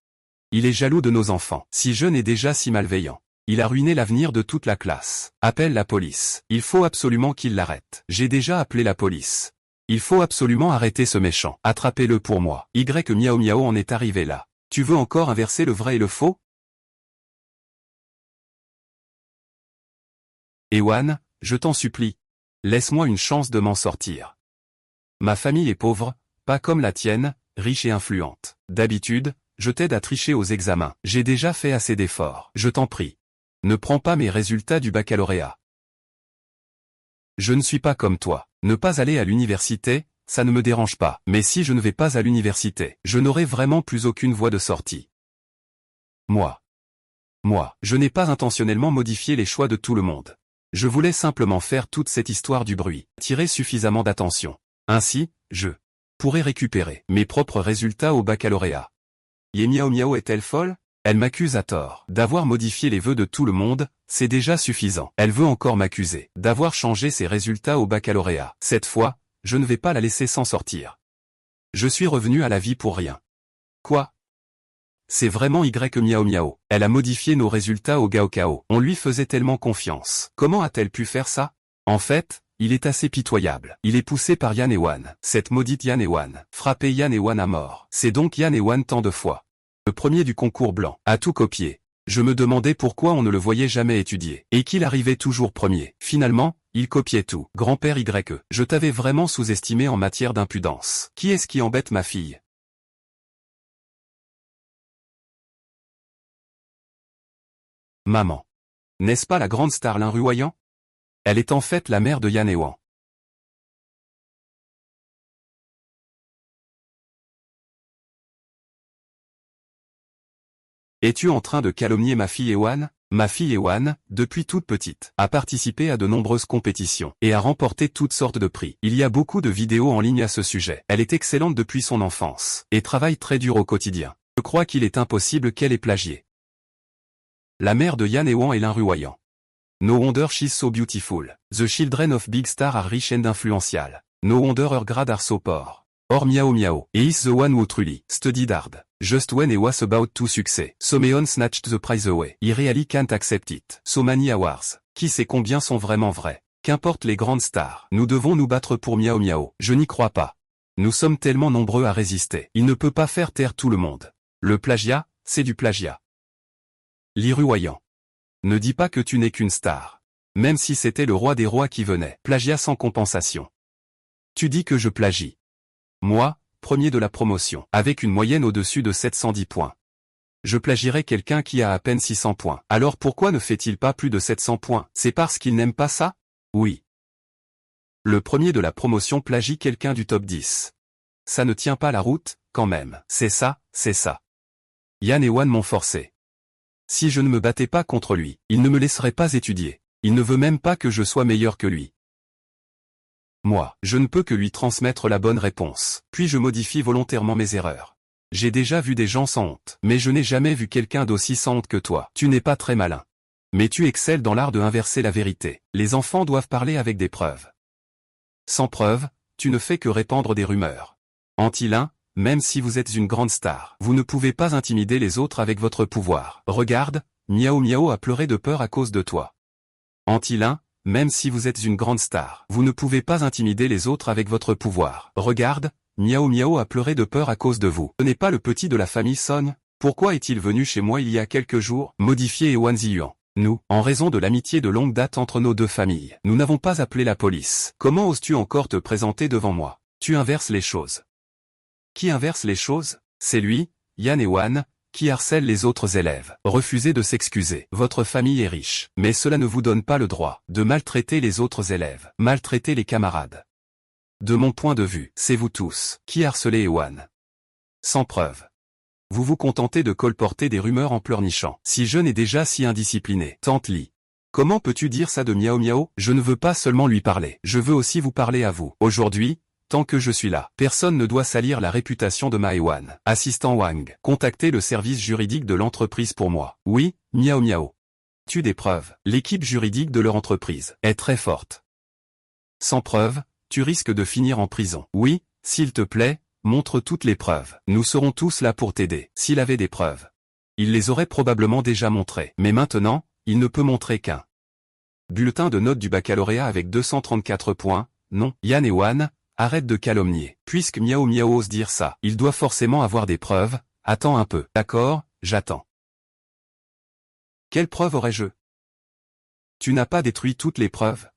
Il est jaloux de nos enfants. Si jeune et déjà si malveillant. Il a ruiné l'avenir de toute la classe. Appelle la police. Il faut absolument qu'il l'arrête. J'ai déjà appelé la police. Il faut absolument arrêter ce méchant. Attrapez-le pour moi. Y Miao Miao en est arrivé là. Tu veux encore inverser le vrai et le faux? Ewan, je t'en supplie. Laisse-moi une chance de m'en sortir. Ma famille est pauvre, pas comme la tienne, riche et influente. D'habitude, je t'aide à tricher aux examens. J'ai déjà fait assez d'efforts. Je t'en prie. Ne prends pas mes résultats du baccalauréat. Je ne suis pas comme toi. Ne pas aller à l'université, ça ne me dérange pas. Mais si je ne vais pas à l'université, je n'aurai vraiment plus aucune voie de sortie. Moi, je n'ai pas intentionnellement modifié les choix de tout le monde. Je voulais simplement faire toute cette histoire du bruit, tirer suffisamment d'attention. Ainsi, je pourrais récupérer mes propres résultats au baccalauréat. Yé Miao Miao est-elle folle? Elle m'accuse à tort. D'avoir modifié les vœux de tout le monde, c'est déjà suffisant. Elle veut encore m'accuser d'avoir changé ses résultats au baccalauréat. Cette fois, je ne vais pas la laisser s'en sortir. Je suis revenu à la vie pour rien. Quoi? C'est vraiment Y Miao Miao. Elle a modifié nos résultats au Gaokao. On lui faisait tellement confiance. Comment a-t-elle pu faire ça? En fait, il est assez pitoyable. Il est poussé par Yan et Wan. Cette maudite Yan et Wan. Frapper Yan et Wan à mort. C'est donc Yan et Wan tant de fois. Le premier du concours blanc, a tout copié. Je me demandais pourquoi on ne le voyait jamais étudier, et qu'il arrivait toujours premier. Finalement, il copiait tout. Grand-père Y, je t'avais vraiment sous-estimé en matière d'impudence. Qui est-ce qui embête ma fille? Maman. N'est-ce pas la grande star Lin Ruoyan? Elle est en fait la mère de Yan et Wan. Es-tu en train de calomnier ma fille Ewan? Ma fille Ewan, depuis toute petite, a participé à de nombreuses compétitions et a remporté toutes sortes de prix. Il y a beaucoup de vidéos en ligne à ce sujet. Elle est excellente depuis son enfance et travaille très dur au quotidien. Je crois qu'il est impossible qu'elle ait plagié. La mère de Yan Ewan est l'inruayant. No wonder she's so beautiful. The children of big stars are rich and influential. No wonder her grades are so poor. Or miao miao. He is the one who truly studied hard. Just when he was about to success. Someone snatched the prize away. He really can't accept it. So many awards. Qui sait combien sont vraiment vrais? Qu'importe les grandes stars. Nous devons nous battre pour miao miao. Je n'y crois pas. Nous sommes tellement nombreux à résister. Il ne peut pas faire taire tout le monde. Le plagiat, c'est du plagiat. L'irruayant. Ne dis pas que tu n'es qu'une star. Même si c'était le roi des rois qui venait. Plagiat sans compensation. Tu dis que je plagie. Moi, premier de la promotion, avec une moyenne au-dessus de 710 points. Je plagierais quelqu'un qui a à peine 600 points. Alors pourquoi ne fait-il pas plus de 700 points? C'est parce qu'il n'aime pas ça? Oui. Le premier de la promotion plagie quelqu'un du top 10. Ça ne tient pas la route, quand même. C'est ça, c'est ça. Yan Ewan m'ont forcé. Si je ne me battais pas contre lui, il ne me laisserait pas étudier. Il ne veut même pas que je sois meilleur que lui. Moi, je ne peux que lui transmettre la bonne réponse. Puis je modifie volontairement mes erreurs. J'ai déjà vu des gens sans honte, mais je n'ai jamais vu quelqu'un d'aussi sans honte que toi. Tu n'es pas très malin. Mais tu excelles dans l'art de inverser la vérité. Les enfants doivent parler avec des preuves. Sans preuves, tu ne fais que répandre des rumeurs. Anti-l'un, même si vous êtes une grande star, vous ne pouvez pas intimider les autres avec votre pouvoir. Regarde, Miao Miao a pleuré de peur à cause de toi. Anti-l'un, même si vous êtes une grande star, vous ne pouvez pas intimider les autres avec votre pouvoir. Regarde, Miao Miao a pleuré de peur à cause de vous. Ce n'est pas le petit de la famille Son. Pourquoi est-il venu chez moi il y a quelques jours? Modifié Ewan Ziyuan. Nous, en raison de l'amitié de longue date entre nos deux familles, nous n'avons pas appelé la police. Comment oses-tu encore te présenter devant moi? Tu inverses les choses. Qui inverse les choses? C'est lui, Yan Ewan, qui harcèle les autres élèves. Refusez de s'excuser. Votre famille est riche, mais cela ne vous donne pas le droit de maltraiter les autres élèves, maltraiter les camarades. De mon point de vue, c'est vous tous qui harcelez Ewan. Sans preuve. Vous vous contentez de colporter des rumeurs en pleurnichant. Si jeune et déjà si indiscipliné. Tante Li. Comment peux-tu dire ça de Miao Miao? Je ne veux pas seulement lui parler. Je veux aussi vous parler à vous. Aujourd'hui, tant que je suis là, personne ne doit salir la réputation de ma Ewan. Assistant Wang. Contactez le service juridique de l'entreprise pour moi. Oui, Miao Miao. Tu des preuves. L'équipe juridique de leur entreprise est très forte. Sans preuve, tu risques de finir en prison. Oui, s'il te plaît, montre toutes les preuves. Nous serons tous là pour t'aider. S'il avait des preuves, il les aurait probablement déjà montrées. Mais maintenant, il ne peut montrer qu'un bulletin de notes du baccalauréat avec 234 points. Non, Yan Ewan, arrête de calomnier. Puisque Miao Miao ose dire ça, il doit forcément avoir des preuves. Attends un peu. D'accord, j'attends. Quelle preuve aurais-je? Tu n'as pas détruit toutes les preuves?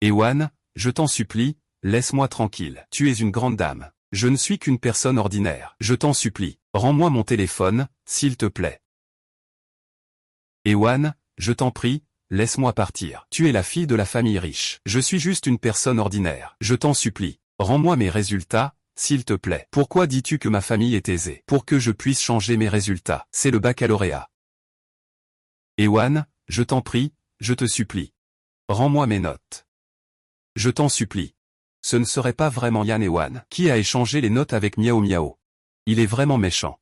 Ewan, je t'en supplie, laisse-moi tranquille. Tu es une grande dame. Je ne suis qu'une personne ordinaire. Je t'en supplie, rends-moi mon téléphone, s'il te plaît. Ewan, je t'en prie, laisse-moi partir. Tu es la fille de la famille riche. Je suis juste une personne ordinaire. Je t'en supplie, rends-moi mes résultats, s'il te plaît. Pourquoi dis-tu que ma famille est aisée? Pour que je puisse changer mes résultats. C'est le baccalauréat. Ewan, je t'en prie, je te supplie. Rends-moi mes notes. Je t'en supplie. Ce ne serait pas vraiment Yan Ewan qui a échangé les notes avec Miao Miao. Il est vraiment méchant.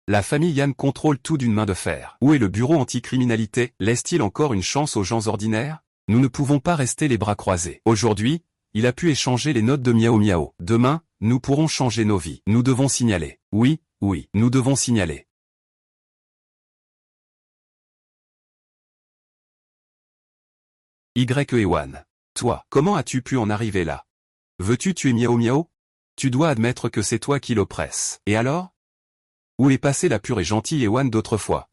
La famille Yan contrôle tout d'une main de fer. Où est le bureau anticriminalité? Laisse-t-il encore une chance aux gens ordinaires? Nous ne pouvons pas rester les bras croisés. Aujourd'hui, il a pu échanger les notes de Miao Miao. Demain, nous pourrons changer nos vies. Nous devons signaler. Oui, oui, nous devons signaler. Ewan. Toi, comment as-tu pu en arriver là? Veux-tu tuer Miao Miao? Tu dois admettre que c'est toi qui l'oppresse. Et alors? Où est passée la pure et gentille Ewan d'autrefois?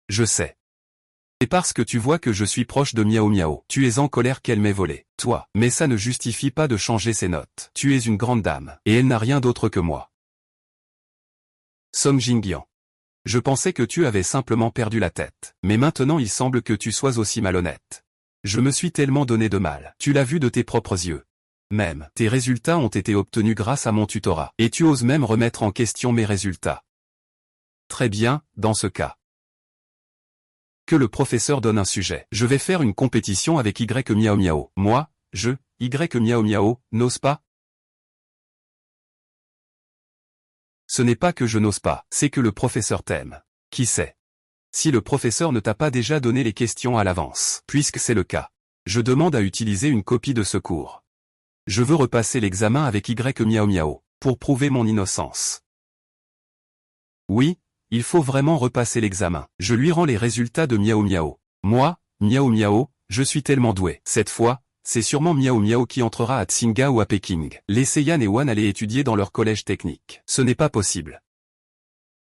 Je sais. C'est parce que tu vois que je suis proche de Miao Miao. Tu es en colère qu'elle m'ait volé. Toi, mais ça ne justifie pas de changer ses notes. Tu es une grande dame, et elle n'a rien d'autre que moi. Song Jingyan. Je pensais que tu avais simplement perdu la tête. Mais maintenant il semble que tu sois aussi malhonnête. Je me suis tellement donné de mal. Tu l'as vu de tes propres yeux. Même, tes résultats ont été obtenus grâce à mon tutorat. Et tu oses même remettre en question mes résultats. Très bien, dans ce cas. Que le professeur donne un sujet. Je vais faire une compétition avec Y Miao Miao. Moi, Y Miao Miao, n'ose pas. Ce n'est pas que je n'ose pas, c'est que le professeur t'aime. Qui sait? Si le professeur ne t'a pas déjà donné les questions à l'avance. Puisque c'est le cas, je demande à utiliser une copie de ce cours. Je veux repasser l'examen avec Y Miao Miao, pour prouver mon innocence. Oui, il faut vraiment repasser l'examen. Je lui rends les résultats de Miao Miao. Moi, Miao Miao, je suis tellement doué. Cette fois, c'est sûrement Miao Miao qui entrera à Tsinga ou à Péking. Laissez Yan et Wan aller étudier dans leur collège technique. Ce n'est pas possible.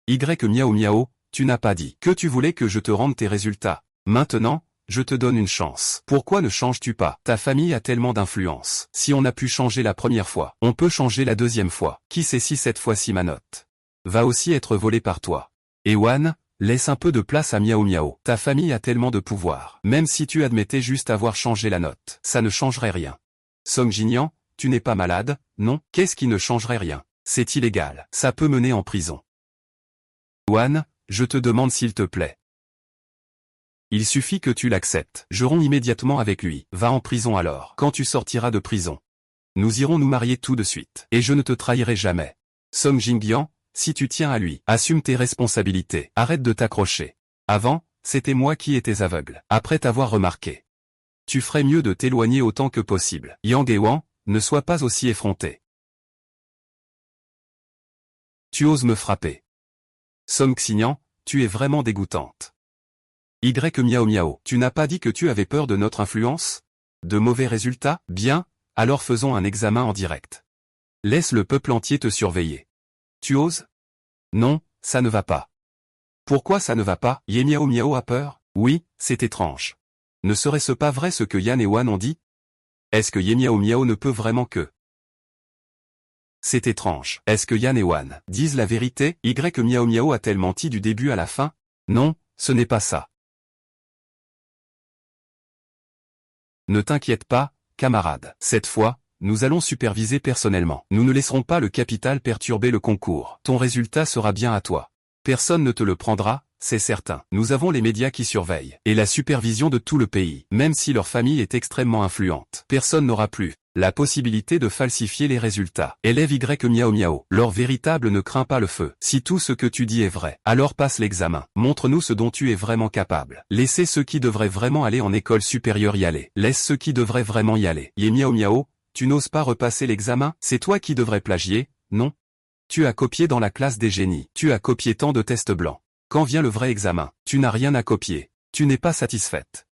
Y Miao Miao, tu n'as pas dit que tu voulais que je te rende tes résultats. Maintenant, je te donne une chance. Pourquoi ne changes-tu pas? Ta famille a tellement d'influence. Si on a pu changer la première fois, on peut changer la deuxième fois. Qui sait si cette fois-ci ma note va aussi être volée par toi? Et Wan, laisse un peu de place à Miao Miao. Ta famille a tellement de pouvoir. Même si tu admettais juste avoir changé la note, ça ne changerait rien. Song Jinyan, tu n'es pas malade, non? Qu'est-ce qui ne changerait rien? C'est illégal. Ça peut mener en prison. Wan, je te demande s'il te plaît. Il suffit que tu l'acceptes. Je romps immédiatement avec lui. Va en prison alors. Quand tu sortiras de prison, nous irons nous marier tout de suite. Et je ne te trahirai jamais. Song Jingyan, si tu tiens à lui, assume tes responsabilités. Arrête de t'accrocher. Avant, c'était moi qui étais aveugle. Après t'avoir remarqué, tu ferais mieux de t'éloigner autant que possible. Yang Ewan, ne sois pas aussi effronté. Tu oses me frapper. Song Xinyan, tu es vraiment dégoûtante. Y Miao Miao, tu n'as pas dit que tu avais peur de notre influence? De mauvais résultats? Bien, alors faisons un examen en direct. Laisse le peuple entier te surveiller. Tu oses? Non, ça ne va pas. Pourquoi ça ne va pas? Ye Miao Miao a peur? Oui, c'est étrange. Ne serait-ce pas vrai ce que Yan et Wan ont dit? Est-ce que Ye Miao Miao ne peut vraiment que? C'est étrange. Est-ce que Yan et Wan disent la vérité? Y Miao Miao a-t-elle menti du début à la fin? Non, ce n'est pas ça. Ne t'inquiète pas, camarade. Cette fois, nous allons superviser personnellement. Nous ne laisserons pas le capital perturber le concours. Ton résultat sera bien à toi. Personne ne te le prendra, c'est certain. Nous avons les médias qui surveillent, et la supervision de tout le pays. Même si leur famille est extrêmement influente, personne n'aura plus la possibilité de falsifier les résultats. Élève Y Miao Miao, leur véritable ne craint pas le feu. Si tout ce que tu dis est vrai, alors passe l'examen. Montre-nous ce dont tu es vraiment capable. Laissez ceux qui devraient vraiment aller en école supérieure y aller. Laisse ceux qui devraient vraiment y aller. Ye Miao Miao, tu n'oses pas repasser l'examen? C'est toi qui devrais plagier, non? Tu as copié dans la classe des génies. Tu as copié tant de tests blancs. Quand vient le vrai examen, tu n'as rien à copier. Tu n'es pas satisfaite.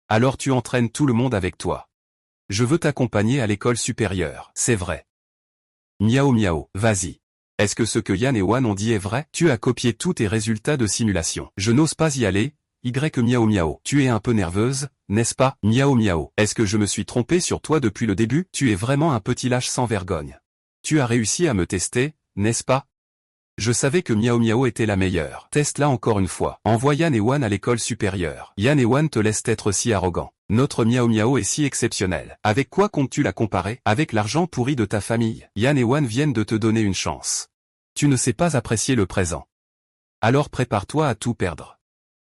Alors tu entraînes tout le monde avec toi. Je veux t'accompagner à l'école supérieure. C'est vrai. Miao Miao, vas-y. Est-ce que ce que Yan et Wan ont dit est vrai? Tu as copié tous tes résultats de simulation. Je n'ose pas y aller. Y Miao Miao, tu es un peu nerveuse, n'est-ce pas? Miao Miao, est-ce que je me suis trompé sur toi depuis le début? Tu es vraiment un petit lâche sans vergogne. Tu as réussi à me tester, n'est-ce pas? Je savais que Miao Miao était la meilleure. Teste-la encore une fois. Envoie Yan et Wan à l'école supérieure. Yan et Wan te laissent être si arrogant. Notre Miao Miao est si exceptionnel. Avec quoi comptes-tu la comparer? Avec l'argent pourri de ta famille. Yan et Wan viennent de te donner une chance. Tu ne sais pas apprécier le présent. Alors prépare-toi à tout perdre.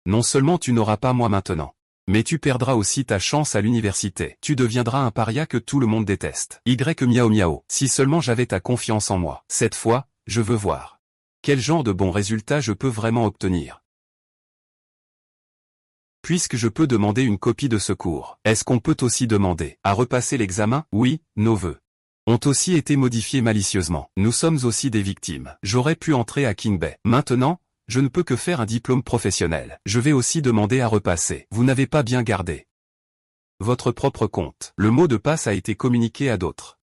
Non seulement tu n'auras pas moi maintenant, mais tu perdras aussi ta chance à l'université. Tu deviendras un paria que tout le monde déteste. Y Miao Miao, si seulement j'avais ta confiance en moi. Cette fois, je veux voir quel genre de bons résultats je peux vraiment obtenir. Puisque je peux demander une copie de ce cours, est-ce qu'on peut aussi demander à repasser l'examen? Oui, nos vœux ont aussi été modifiés malicieusement. Nous sommes aussi des victimes. J'aurais pu entrer à King Bay. Maintenant, je ne peux que faire un diplôme professionnel. Je vais aussi demander à repasser. Vous n'avez pas bien gardé votre propre compte. Le mot de passe a été communiqué à d'autres.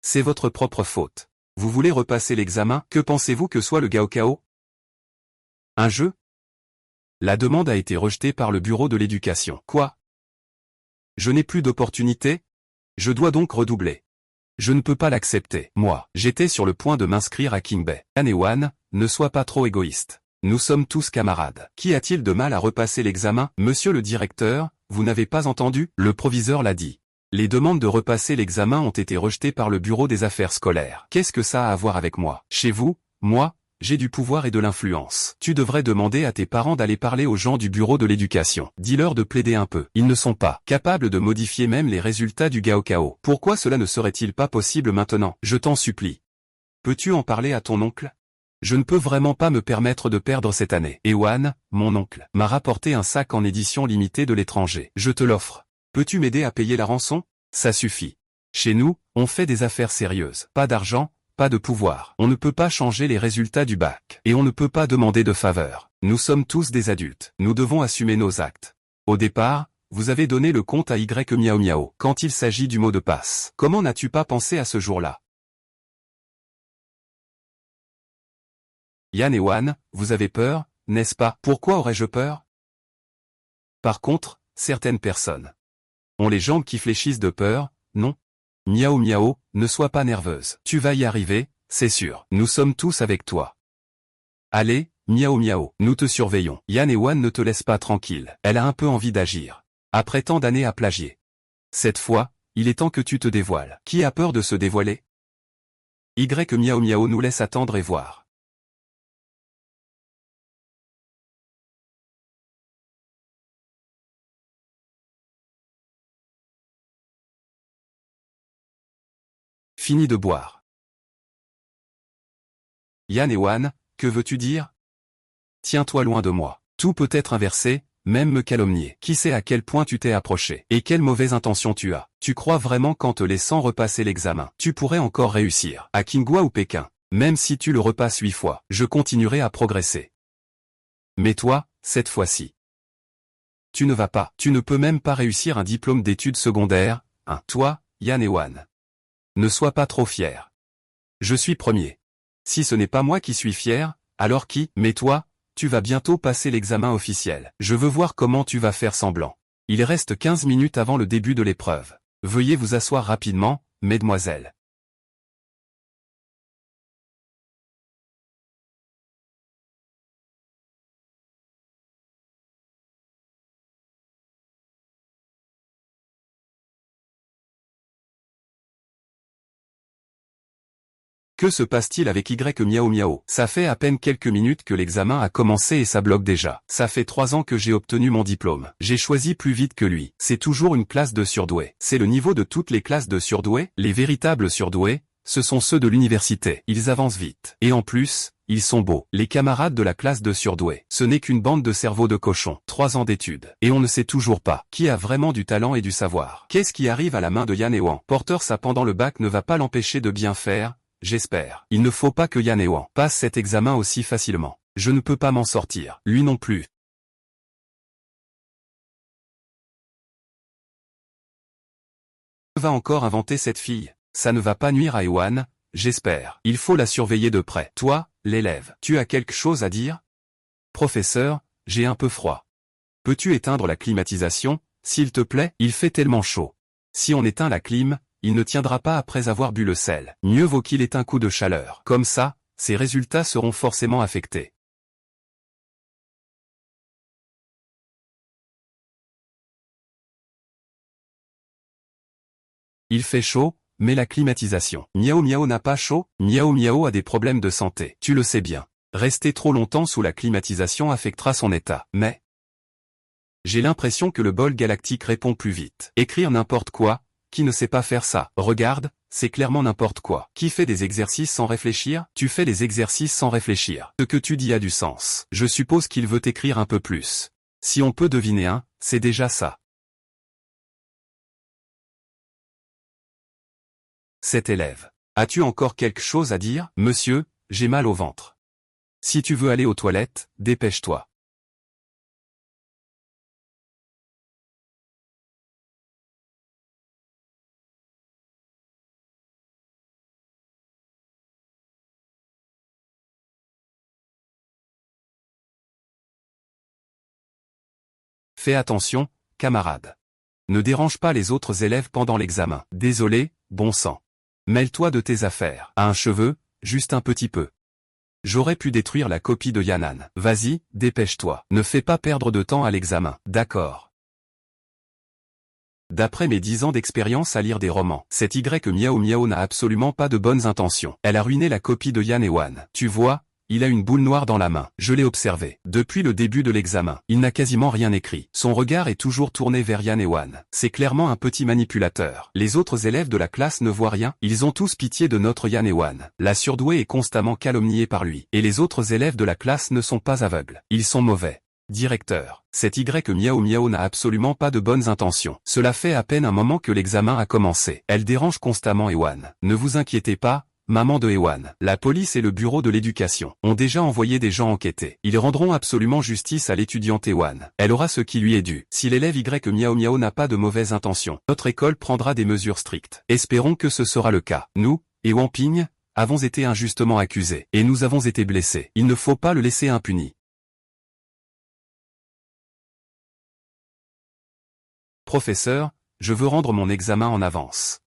C'est votre propre faute. Vous voulez repasser l'examen? Que pensez-vous que soit le Gaokao? Un jeu? La demande a été rejetée par le bureau de l'éducation. Quoi? Je n'ai plus d'opportunité? Je dois donc redoubler. Je ne peux pas l'accepter. Moi, j'étais sur le point de m'inscrire à King Bay. Yan et Wan, ne sois pas trop égoïste. Nous sommes tous camarades. Qu'y a-t-il de mal à repasser l'examen? Monsieur le directeur, vous n'avez pas entendu? Le proviseur l'a dit. Les demandes de repasser l'examen ont été rejetées par le bureau des affaires scolaires. Qu'est-ce que ça a à voir avec moi? Chez vous, moi, j'ai du pouvoir et de l'influence. Tu devrais demander à tes parents d'aller parler aux gens du bureau de l'éducation. Dis-leur de plaider un peu. Ils ne sont pas capables de modifier même les résultats du Gaokao. Pourquoi cela ne serait-il pas possible maintenant? Je t'en supplie. Peux-tu en parler à ton oncle? Je ne peux vraiment pas me permettre de perdre cette année. Ewan, mon oncle, m'a rapporté un sac en édition limitée de l'étranger. Je te l'offre. Peux-tu m'aider à payer la rançon? Ça suffit. Chez nous, on fait des affaires sérieuses. Pas d'argent, pas de pouvoir. On ne peut pas changer les résultats du bac. Et on ne peut pas demander de faveur. Nous sommes tous des adultes. Nous devons assumer nos actes. Au départ, vous avez donné le compte à Y Miao Miao quand il s'agit du mot de passe. Comment n'as-tu pas pensé à ce jour-là? Yan et Wan, vous avez peur, n'est-ce pas? Pourquoi aurais-je peur? Par contre, certaines personnes ont les jambes qui fléchissent de peur, non? Miao Miao, ne sois pas nerveuse. Tu vas y arriver, c'est sûr. Nous sommes tous avec toi. Allez, Miao Miao, nous te surveillons. Yan et Wan ne te laissent pas tranquille. Elle a un peu envie d'agir. Après tant d'années à plagier. Cette fois, il est temps que tu te dévoiles. Qui a peur de se dévoiler? Y Miao Miao nous laisse attendre et voir. Fini de boire. Yan et Wan, que veux-tu dire? Tiens-toi loin de moi. Tout peut être inversé, même me calomnier. Qui sait à quel point tu t'es approché? Et quelle mauvaise intention tu as? Tu crois vraiment qu'en te laissant repasser l'examen, tu pourrais encore réussir? À Qinghua ou Pékin? Même si tu le repasses 8 fois, je continuerai à progresser. Mais toi, cette fois-ci, tu ne vas pas. Tu ne peux même pas réussir un diplôme d'études secondaires, hein? Toi, Yan et Wan. Ne sois pas trop fier. Je suis premier. Si ce n'est pas moi qui suis fier, alors qui? Mais toi, tu vas bientôt passer l'examen officiel. Je veux voir comment tu vas faire semblant. Il reste 15 minutes avant le début de l'épreuve. Veuillez vous asseoir rapidement, mesdemoiselles. Que se passe-t-il avec Y Miao Miao? Ça fait à peine quelques minutes que l'examen a commencé et ça bloque déjà. Ça fait 3 ans que j'ai obtenu mon diplôme. J'ai choisi plus vite que lui. C'est toujours une classe de surdoués. C'est le niveau de toutes les classes de surdoués. Les véritables surdoués, ce sont ceux de l'université. Ils avancent vite. Et en plus, ils sont beaux. Les camarades de la classe de surdoués, ce n'est qu'une bande de cerveaux de cochons. 3 ans d'études. Et on ne sait toujours pas qui a vraiment du talent et du savoir. Qu'est-ce qui arrive à la main de Yan et Wan? Porter ça pendant le bac ne va pas l'empêcher de bien faire. J'espère. Il ne faut pas que Yan et Wan passe cet examen aussi facilement. Je ne peux pas m'en sortir. Lui non plus. Va encore inventer cette fille. Ça ne va pas nuire à Ewan, j'espère. Il faut la surveiller de près. Toi, l'élève, tu as quelque chose à dire? Professeur, j'ai un peu froid. Peux-tu éteindre la climatisation, s'il te plaît? Il fait tellement chaud. Si on éteint la clim, il ne tiendra pas après avoir bu le sel. Mieux vaut qu'il ait un coup de chaleur. Comme ça, ses résultats seront forcément affectés. Il fait chaud, mais la climatisation. Miao Miao n'a pas chaud, Miao Miao a des problèmes de santé. Tu le sais bien. Rester trop longtemps sous la climatisation affectera son état. Mais j'ai l'impression que le bol galactique répond plus vite. Écrire n'importe quoi, qui ne sait pas faire ça? Regarde, c'est clairement n'importe quoi. Qui fait des exercices sans réfléchir? Tu fais des exercices sans réfléchir. Ce que tu dis a du sens. Je suppose qu'il veut écrire un peu plus. Si on peut deviner un, c'est déjà ça. Cet élève. As-tu encore quelque chose à dire? Monsieur, j'ai mal au ventre. Si tu veux aller aux toilettes, dépêche-toi. Fais attention, camarade. Ne dérange pas les autres élèves pendant l'examen. Désolé, bon sang. Mêle-toi de tes affaires. À un cheveu, juste un petit peu. J'aurais pu détruire la copie de Yan'an. Vas-y, dépêche-toi. Ne fais pas perdre de temps à l'examen. D'accord. D'après mes 10 ans d'expérience à lire des romans, cette Y Miao Miao n'a absolument pas de bonnes intentions. Elle a ruiné la copie de Yan et Wan. Tu vois, il a une boule noire dans la main. Je l'ai observé. Depuis le début de l'examen, il n'a quasiment rien écrit. Son regard est toujours tourné vers Yan et Wan. C'est clairement un petit manipulateur. Les autres élèves de la classe ne voient rien. Ils ont tous pitié de notre Yan et Wan. La surdouée est constamment calomniée par lui. Et les autres élèves de la classe ne sont pas aveugles. Ils sont mauvais. Directeur, cette Y Miao Miao n'a absolument pas de bonnes intentions. Cela fait à peine un moment que l'examen a commencé. Elle dérange constamment Ewan. Ne vous inquiétez pas, maman de Ewan. La police et le bureau de l'éducation ont déjà envoyé des gens enquêter. Ils rendront absolument justice à l'étudiante Ewan. Elle aura ce qui lui est dû. Si l'élève Y Miao Miao n'a pas de mauvaises intentions, notre école prendra des mesures strictes. Espérons que ce sera le cas. Nous, et Wang Ping, avons été injustement accusés. Et nous avons été blessés. Il ne faut pas le laisser impuni. Professeur, je veux rendre mon examen en avance.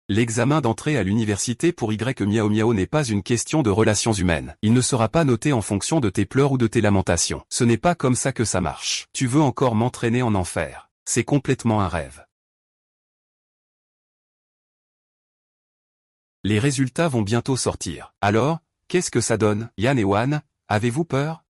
L'examen d'entrée à l'université pour Y Miao Miao n'est pas une question de relations humaines. Il ne sera pas noté en fonction de tes pleurs ou de tes lamentations. Ce n'est pas comme ça que ça marche. Tu veux encore m'entraîner en enfer. C'est complètement un rêve. Les résultats vont bientôt sortir. Alors, qu'est-ce que ça donne? Yan et Wan, avez-vous peur?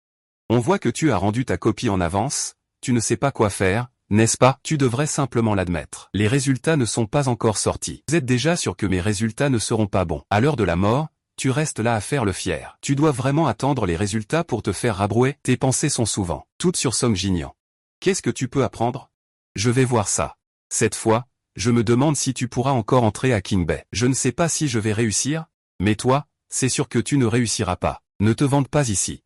On voit que tu as rendu ta copie en avance, tu ne sais pas quoi faire, n'est-ce pas? Tu devrais simplement l'admettre. Les résultats ne sont pas encore sortis. Vous êtes déjà sûr que mes résultats ne seront pas bons. À l'heure de la mort, tu restes là à faire le fier. Tu dois vraiment attendre les résultats pour te faire rabrouer. Tes pensées sont souvent toutes sur Song Jinyan. Qu'est-ce que tu peux apprendre? Je vais voir ça. Cette fois, je me demande si tu pourras encore entrer à Qingbei. Je ne sais pas si je vais réussir, mais toi, c'est sûr que tu ne réussiras pas. Ne te vante pas ici.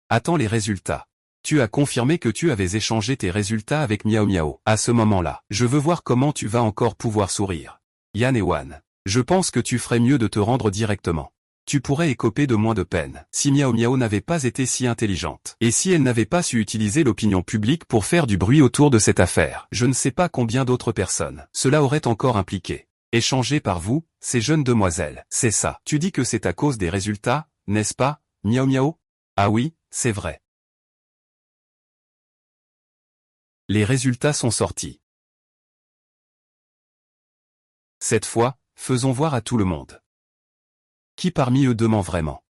Attends les résultats. Tu as confirmé que tu avais échangé tes résultats avec Miao Miao. À ce moment-là, je veux voir comment tu vas encore pouvoir sourire. Yan et Wan, je pense que tu ferais mieux de te rendre directement. Tu pourrais écoper de moins de peine si Miao Miao n'avait pas été si intelligente. Et si elle n'avait pas su utiliser l'opinion publique pour faire du bruit autour de cette affaire. Je ne sais pas combien d'autres personnes cela aurait encore impliqué. Échangé par vous, ces jeunes demoiselles. C'est ça. Tu dis que c'est à cause des résultats, n'est-ce pas, Miao Miao? Ah oui, c'est vrai. Les résultats sont sortis. Cette fois, faisons voir à tout le monde. Qui parmi eux ment vraiment?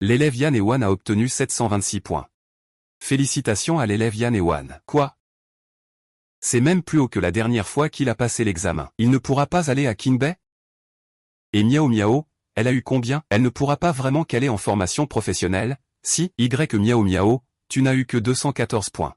L'élève Yan et Wan a obtenu 726 points. Félicitations à l'élève Yan et Wan. Quoi? C'est même plus haut que la dernière fois qu'il a passé l'examen. Il ne pourra pas aller à Qingbei? Et Miao Miao, elle a eu combien? Elle ne pourra pas vraiment qu'aller en formation professionnelle? Si, Y Miao Miao, tu n'as eu que 214 points.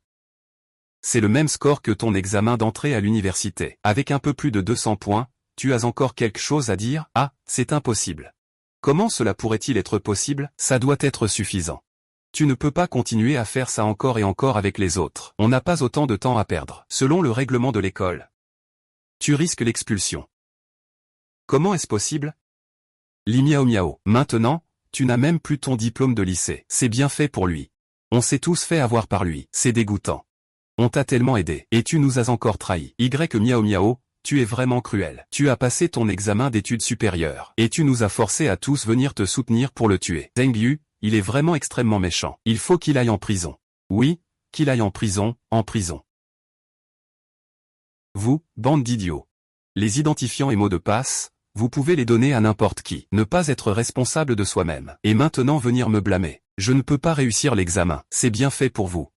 C'est le même score que ton examen d'entrée à l'université. Avec un peu plus de 200 points, tu as encore quelque chose à dire? Ah, c'est impossible. Comment cela pourrait-il être possible? Ça doit être suffisant. Tu ne peux pas continuer à faire ça encore et encore avec les autres. On n'a pas autant de temps à perdre. Selon le règlement de l'école, tu risques l'expulsion. Comment est-ce possible? Li Miao Miao. Maintenant, tu n'as même plus ton diplôme de lycée. C'est bien fait pour lui. On s'est tous fait avoir par lui. C'est dégoûtant. On t'a tellement aidé. Et tu nous as encore trahi. Y Miao Miao, tu es vraiment cruel. Tu as passé ton examen d'études supérieures. Et tu nous as forcés à tous venir te soutenir pour le tuer. Zheng Yu, il est vraiment extrêmement méchant. Il faut qu'il aille en prison. Oui, qu'il aille en prison, en prison. Vous, bande d'idiots. Les identifiants et mots de passe, vous pouvez les donner à n'importe qui. Ne pas être responsable de soi-même. Et maintenant venir me blâmer. Je ne peux pas réussir l'examen. C'est bien fait pour vous.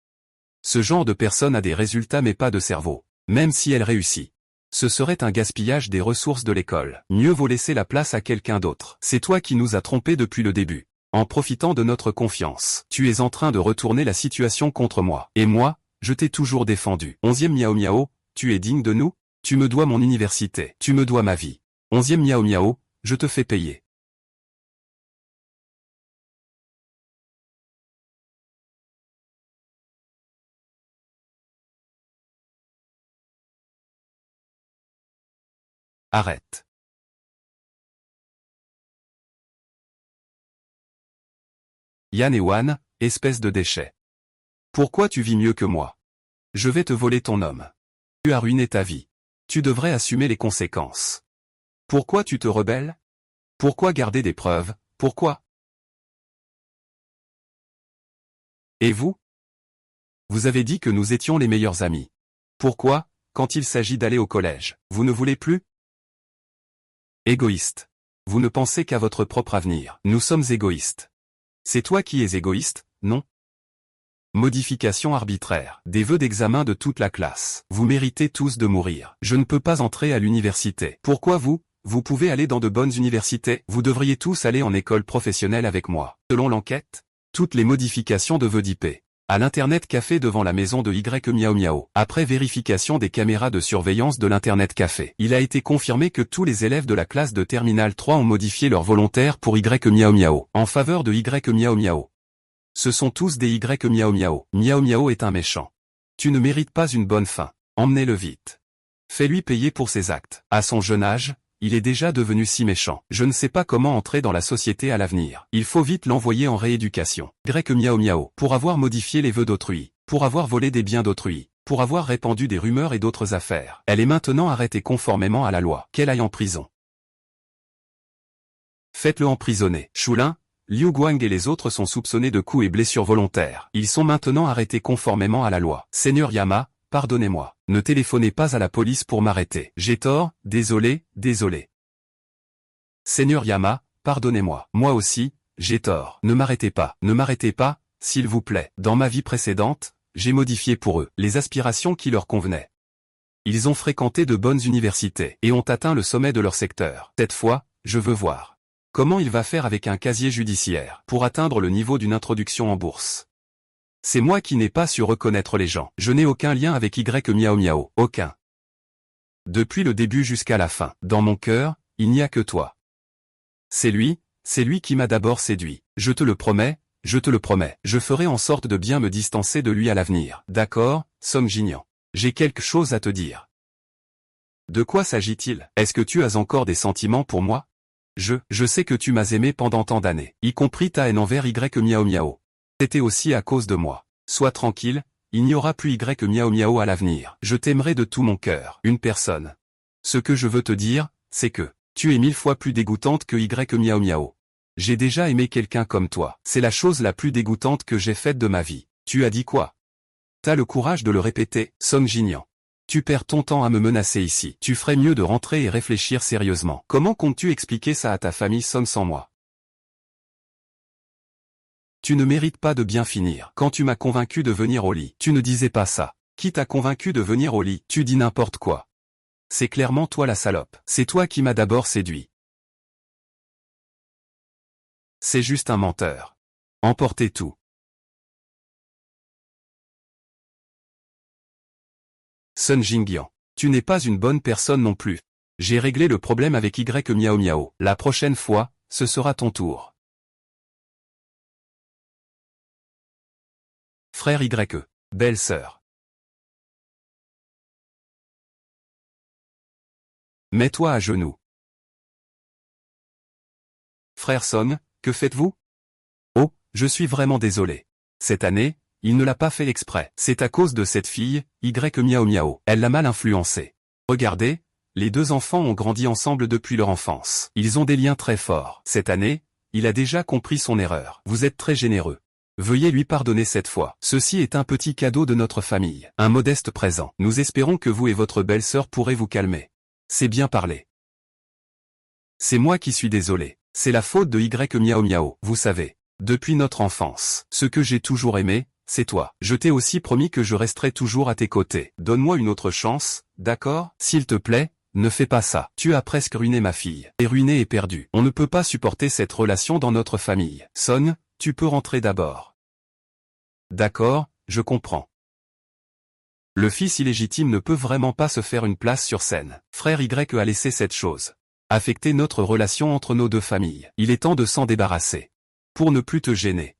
Ce genre de personne a des résultats mais pas de cerveau. Même si elle réussit. Ce serait un gaspillage des ressources de l'école. Mieux vaut laisser la place à quelqu'un d'autre. C'est toi qui nous as trompés depuis le début. En profitant de notre confiance, tu es en train de retourner la situation contre moi. Et moi, je t'ai toujours défendu. 11e Miao Miao, tu es digne de nous? Tu me dois mon université. Tu me dois ma vie. 11e Miao Miao, je te fais payer. Arrête. Yan et Wan, espèce de déchet. Pourquoi tu vis mieux que moi? Je vais te voler ton homme. Tu as ruiné ta vie. Tu devrais assumer les conséquences. Pourquoi tu te rebelles? Pourquoi garder des preuves? Pourquoi? Et vous? Vous avez dit que nous étions les meilleurs amis. Pourquoi, quand il s'agit d'aller au collège, vous ne voulez plus? Égoïste. Vous ne pensez qu'à votre propre avenir. Nous sommes égoïstes. C'est toi qui es égoïste, non? Modification arbitraire. Des vœux d'examen de toute la classe. Vous méritez tous de mourir. Je ne peux pas entrer à l'université. Pourquoi vous? Vous pouvez aller dans de bonnes universités. Vous devriez tous aller en école professionnelle avec moi. Selon l'enquête, toutes les modifications de vœux d'IP. À l'Internet Café devant la maison de Y Miao Miao. Après vérification des caméras de surveillance de l'Internet Café, il a été confirmé que tous les élèves de la classe de Terminale 3 ont modifié leur volontaire pour Y Miao Miao, en faveur de Y Miao Miao. Ce sont tous des Y Miao Miao. Miao Miao est un méchant. Tu ne mérites pas une bonne fin. Emmenez-le vite. Fais-lui payer pour ses actes. À son jeune âge, il est déjà devenu si méchant. Je ne sais pas comment entrer dans la société à l'avenir. Il faut vite l'envoyer en rééducation. Y Miao Miao. Pour avoir modifié les vœux d'autrui. Pour avoir volé des biens d'autrui. Pour avoir répandu des rumeurs et d'autres affaires. Elle est maintenant arrêtée conformément à la loi. Qu'elle aille en prison. Faites-le emprisonner. Shulin, Liu Guang et les autres sont soupçonnés de coups et blessures volontaires. Ils sont maintenant arrêtés conformément à la loi. Seigneur Yama, pardonnez-moi. Ne téléphonez pas à la police pour m'arrêter. J'ai tort, désolé, désolé. Seigneur Yama, pardonnez-moi. Moi aussi, j'ai tort. Ne m'arrêtez pas, s'il vous plaît. Dans ma vie précédente, j'ai modifié pour eux les aspirations qui leur convenaient. Ils ont fréquenté de bonnes universités et ont atteint le sommet de leur secteur. Cette fois, je veux voir comment il va faire avec un casier judiciaire pour atteindre le niveau d'une introduction en bourse. C'est moi qui n'ai pas su reconnaître les gens. Je n'ai aucun lien avec Y Miao Miao. Aucun. Depuis le début jusqu'à la fin. Dans mon cœur, il n'y a que toi. C'est lui qui m'a d'abord séduit. Je te le promets, je te le promets. Je ferai en sorte de bien me distancer de lui à l'avenir. D'accord, Song Jinyan. J'ai quelque chose à te dire. De quoi s'agit-il? Est-ce que tu as encore des sentiments pour moi? Je sais que tu m'as aimé pendant tant d'années, y compris ta haine envers Y Miao Miao. C'était aussi à cause de moi. Sois tranquille, il n'y aura plus Y Miao Miao à l'avenir. Je t'aimerai de tout mon cœur. Une personne. Ce que je veux te dire, c'est que tu es 1000 fois plus dégoûtante que Y Miao Miao. J'ai déjà aimé quelqu'un comme toi. C'est la chose la plus dégoûtante que j'ai faite de ma vie. Tu as dit quoi? T'as le courage de le répéter, Song Jinyan. Tu perds ton temps à me menacer ici. Tu ferais mieux de rentrer et réfléchir sérieusement. Comment comptes-tu expliquer ça à ta famille Song sans moi? Tu ne mérites pas de bien finir. Quand tu m'as convaincu de venir au lit, tu ne disais pas ça. Qui t'a convaincu de venir au lit? Tu dis n'importe quoi. C'est clairement toi la salope. C'est toi qui m'as d'abord séduit. C'est juste un menteur. Emportez tout. Sun Jingyan. Tu n'es pas une bonne personne non plus. J'ai réglé le problème avec Y Miao Miao. La prochaine fois, ce sera ton tour. Frère Y. Belle-sœur. Mets-toi à genoux. Frère Song, que faites-vous? Oh, je suis vraiment désolé. Cette année, il ne l'a pas fait exprès. C'est à cause de cette fille, Y Miao Miao. Elle l'a mal influencé. Regardez, les deux enfants ont grandi ensemble depuis leur enfance. Ils ont des liens très forts. Cette année, il a déjà compris son erreur. Vous êtes très généreux. Veuillez lui pardonner cette fois. Ceci est un petit cadeau de notre famille. Un modeste présent. Nous espérons que vous et votre belle-sœur pourrez vous calmer. C'est bien parlé. C'est moi qui suis désolé. C'est la faute de Y Miao Miao. Vous savez, depuis notre enfance, ce que j'ai toujours aimé, c'est toi. Je t'ai aussi promis que je resterai toujours à tes côtés. Donne-moi une autre chance, d'accord? S'il te plaît, ne fais pas ça. Tu as presque ruiné ma fille. Et ruiné et perdu. On ne peut pas supporter cette relation dans notre famille. Son, tu peux rentrer d'abord. D'accord, je comprends. Le fils illégitime ne peut vraiment pas se faire une place sur scène. Frère Y a laissé cette chose affecter notre relation entre nos deux familles. Il est temps de s'en débarrasser. Pour ne plus te gêner.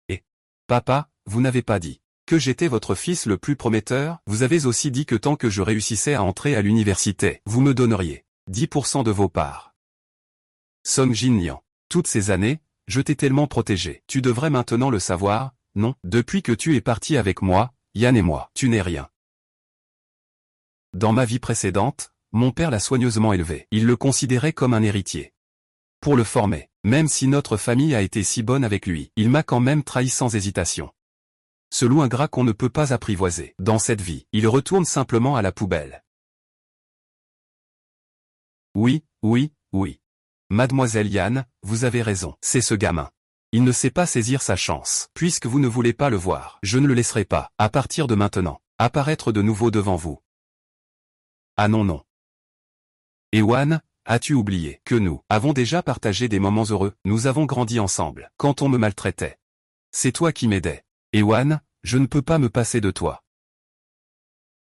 Et, papa, vous n'avez pas dit que j'étais votre fils le plus prometteur? Vous avez aussi dit que tant que je réussissais à entrer à l'université, vous me donneriez 10% de vos parts. Song Jinyan. Toutes ces années, je t'ai tellement protégé. Tu devrais maintenant le savoir, non? Depuis que tu es parti avec moi, Yan et moi, tu n'es rien. Dans ma vie précédente, mon père l'a soigneusement élevé. Il le considérait comme un héritier. Pour le former, même si notre famille a été si bonne avec lui, il m'a quand même trahi sans hésitation. Ce loup ingrat qu'on ne peut pas apprivoiser. Dans cette vie, il retourne simplement à la poubelle. Oui, oui, oui. Mademoiselle Yann, vous avez raison. C'est ce gamin. Il ne sait pas saisir sa chance. Puisque vous ne voulez pas le voir, je ne le laisserai pas, à partir de maintenant, apparaître de nouveau devant vous. Ah non non. Ewan, as-tu oublié que nous avons déjà partagé des moments heureux, nous avons grandi ensemble, quand on me maltraitait. C'est toi qui m'aidais. Ewan, je ne peux pas me passer de toi.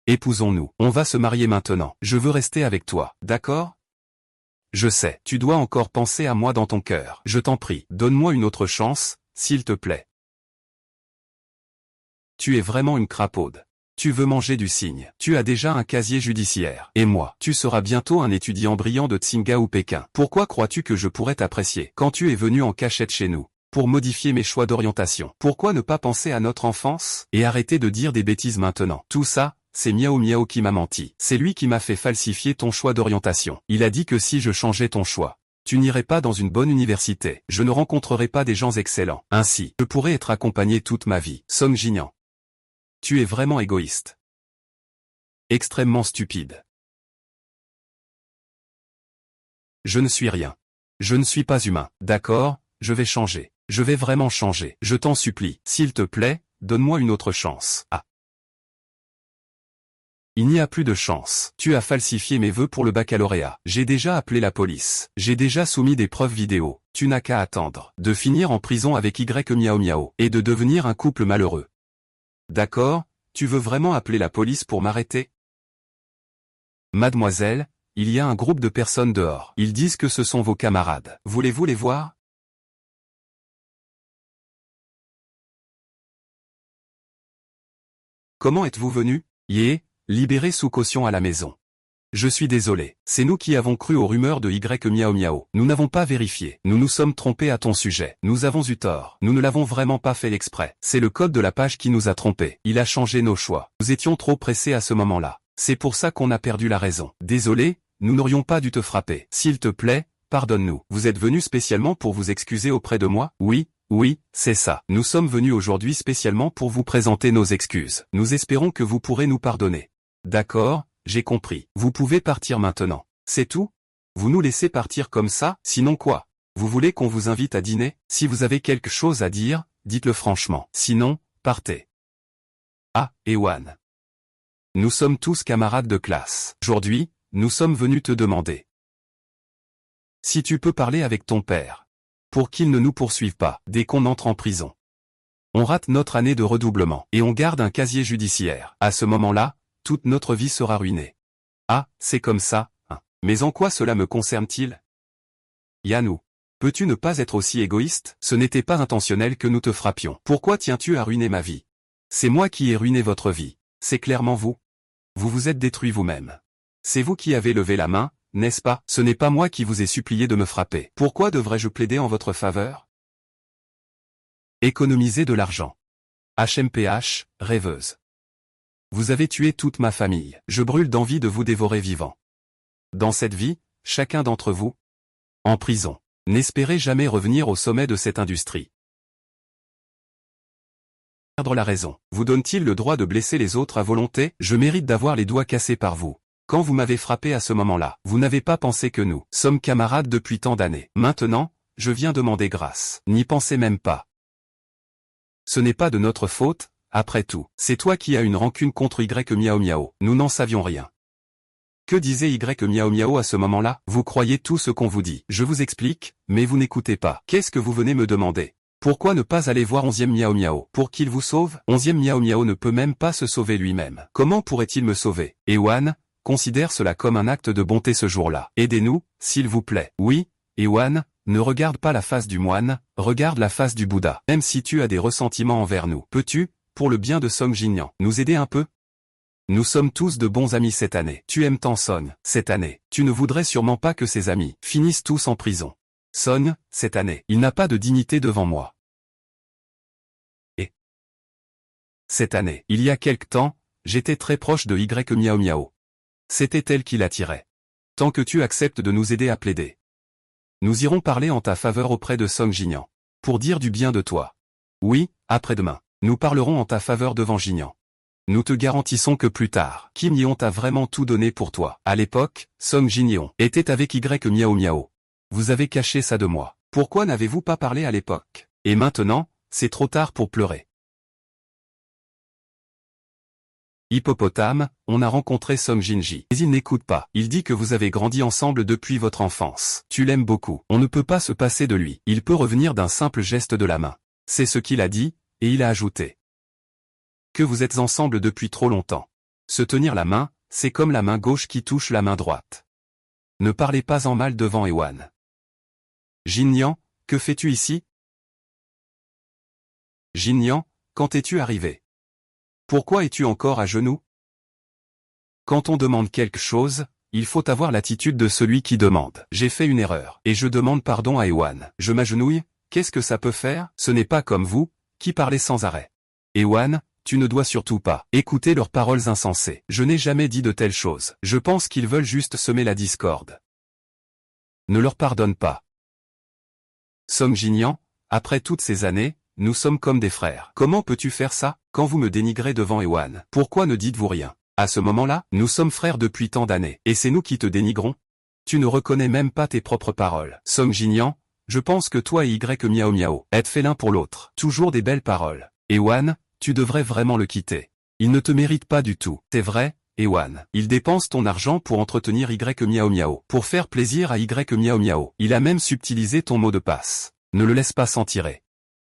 Épousons-nous, on va se marier maintenant, je veux rester avec toi, d'accord? Je sais, tu dois encore penser à moi dans ton cœur. Je t'en prie, donne-moi une autre chance, s'il te plaît. Tu es vraiment une crapaude. Tu veux manger du cygne. Tu as déjà un casier judiciaire. Et moi, tu seras bientôt un étudiant brillant de Tsinga ou Pékin. Pourquoi crois-tu que je pourrais t'apprécier quand tu es venu en cachette chez nous? Pour modifier mes choix d'orientation. Pourquoi ne pas penser à notre enfance? Et arrêter de dire des bêtises maintenant. Tout ça, c'est Miao Miao qui m'a menti. C'est lui qui m'a fait falsifier ton choix d'orientation. Il a dit que si je changeais ton choix, tu n'irais pas dans une bonne université. Je ne rencontrerais pas des gens excellents. Ainsi, je pourrais être accompagné toute ma vie. Song Jinyan. Tu es vraiment égoïste. Extrêmement stupide. Je ne suis rien. Je ne suis pas humain. D'accord, je vais changer. Je vais vraiment changer. Je t'en supplie. S'il te plaît, donne-moi une autre chance. Ah. Il n'y a plus de chance. Tu as falsifié mes vœux pour le baccalauréat. J'ai déjà appelé la police. J'ai déjà soumis des preuves vidéo. Tu n'as qu'à attendre de finir en prison avec Y Miao Miao et de devenir un couple malheureux. D'accord, tu veux vraiment appeler la police pour m'arrêter? Mademoiselle, il y a un groupe de personnes dehors. Ils disent que ce sont vos camarades. Voulez-vous les voir? Comment êtes-vous venu? Yeah, libéré sous caution à la maison. Je suis désolé, c'est nous qui avons cru aux rumeurs de Y Miao Miao. Nous n'avons pas vérifié. Nous nous sommes trompés à ton sujet. Nous avons eu tort. Nous ne l'avons vraiment pas fait exprès. C'est le code de la page qui nous a trompés. Il a changé nos choix. Nous étions trop pressés à ce moment-là. C'est pour ça qu'on a perdu la raison. Désolé, nous n'aurions pas dû te frapper. S'il te plaît, pardonne-nous. Vous êtes venu spécialement pour vous excuser auprès de moi? Oui, oui, c'est ça. Nous sommes venus aujourd'hui spécialement pour vous présenter nos excuses. Nous espérons que vous pourrez nous pardonner. D'accord, j'ai compris. Vous pouvez partir maintenant. C'est tout? Vous nous laissez partir comme ça? Sinon quoi? Vous voulez qu'on vous invite à dîner? Si vous avez quelque chose à dire, dites-le franchement. Sinon, partez. Ah, Ewan. Nous sommes tous camarades de classe. Aujourd'hui, nous sommes venus te demander si tu peux parler avec ton père, pour qu'il ne nous poursuive pas dès qu'on entre en prison. On rate notre année de redoublement, et on garde un casier judiciaire. À ce moment-là, toute notre vie sera ruinée. Ah, c'est comme ça, hein. Mais en quoi cela me concerne-t-il? Yanou, peux-tu ne pas être aussi égoïste? Ce n'était pas intentionnel que nous te frappions. Pourquoi tiens-tu à ruiner ma vie? C'est moi qui ai ruiné votre vie. C'est clairement vous. Vous vous êtes détruit vous-même. C'est vous qui avez levé la main, n'est-ce pas? Ce n'est pas moi qui vous ai supplié de me frapper. Pourquoi devrais-je plaider en votre faveur? Économiser de l'argent. HMPH, rêveuse. Vous avez tué toute ma famille. Je brûle d'envie de vous dévorer vivant. Dans cette vie, chacun d'entre vous, en prison. N'espérez jamais revenir au sommet de cette industrie. Perdre la raison. Vous donne-t-il le droit de blesser les autres à volonté? Je mérite d'avoir les doigts cassés par vous. Quand vous m'avez frappé à ce moment-là, vous n'avez pas pensé que nous sommes camarades depuis tant d'années. Maintenant, je viens demander grâce. N'y pensez même pas. Ce n'est pas de notre faute, après tout. C'est toi qui as une rancune contre Y Miao Miao. Nous n'en savions rien. Que disait Y Miao Miao à ce moment-là? Vous croyez tout ce qu'on vous dit. Je vous explique, mais vous n'écoutez pas. Qu'est-ce que vous venez me demander? Pourquoi ne pas aller voir 11e Miao Miao pour qu'il vous sauve? 11e Miao Miao ne peut même pas se sauver lui-même. Comment pourrait-il me sauver? Ewan, considère cela comme un acte de bonté ce jour-là. Aidez-nous, s'il vous plaît. Oui, Ewan, ne regarde pas la face du moine, regarde la face du Bouddha. Même si tu as des ressentiments envers nous, peux-tu, pour le bien de Song Jinyan, nous aider un peu? Nous sommes tous de bons amis cette année. Tu aimes tant Son, cette année. Tu ne voudrais sûrement pas que ses amis finissent tous en prison. Son, cette année, il n'a pas de dignité devant moi. Et cette année, il y a quelque temps, j'étais très proche de Y Miao Miao. C'était elle qui l'attirait. Tant que tu acceptes de nous aider à plaider, nous irons parler en ta faveur auprès de Song Jinyan. Pour dire du bien de toi. Oui, après-demain. Nous parlerons en ta faveur devant Jinian. Nous te garantissons que plus tard, Kim Yeon t'a vraiment tout donné pour toi. À l'époque, Song Jin-yeon était avec Y Miao Miao. Vous avez caché ça de moi. Pourquoi n'avez-vous pas parlé à l'époque? Et maintenant, c'est trop tard pour pleurer. Hippopotame, on a rencontré Song Jin-ji. Mais il n'écoute pas. Il dit que vous avez grandi ensemble depuis votre enfance. Tu l'aimes beaucoup. On ne peut pas se passer de lui. Il peut revenir d'un simple geste de la main. C'est ce qu'il a dit, et il a ajouté que vous êtes ensemble depuis trop longtemps. Se tenir la main, c'est comme la main gauche qui touche la main droite. Ne parlez pas en mal devant Ewan. Jin-yang, que fais-tu ici? Jin-yang, quand es-tu arrivé? Pourquoi es-tu encore à genoux? Quand on demande quelque chose, il faut avoir l'attitude de celui qui demande. J'ai fait une erreur, et je demande pardon à Ewan. Je m'agenouille, qu'est-ce que ça peut faire? Ce n'est pas comme vous, qui parlez sans arrêt. Ewan, tu ne dois surtout pas écouter leurs paroles insensées. Je n'ai jamais dit de telles choses. Je pense qu'ils veulent juste semer la discorde. Ne leur pardonne pas. Song Jin-yang, après toutes ces années, nous sommes comme des frères. Comment peux-tu faire ça, quand vous me dénigrez devant Ewan? Pourquoi ne dites-vous rien? À ce moment-là, nous sommes frères depuis tant d'années, et c'est nous qui te dénigrons? Tu ne reconnais même pas tes propres paroles. Song Jin-yang, je pense que toi et Y Miao Miao êtes faits l'un pour l'autre. Toujours des belles paroles. Ewan, tu devrais vraiment le quitter. Il ne te mérite pas du tout. C'est vrai, Ewan. Il dépense ton argent pour entretenir Y Miao Miao. Pour faire plaisir à Y Miao Miao. Il a même subtilisé ton mot de passe. Ne le laisse pas s'en tirer.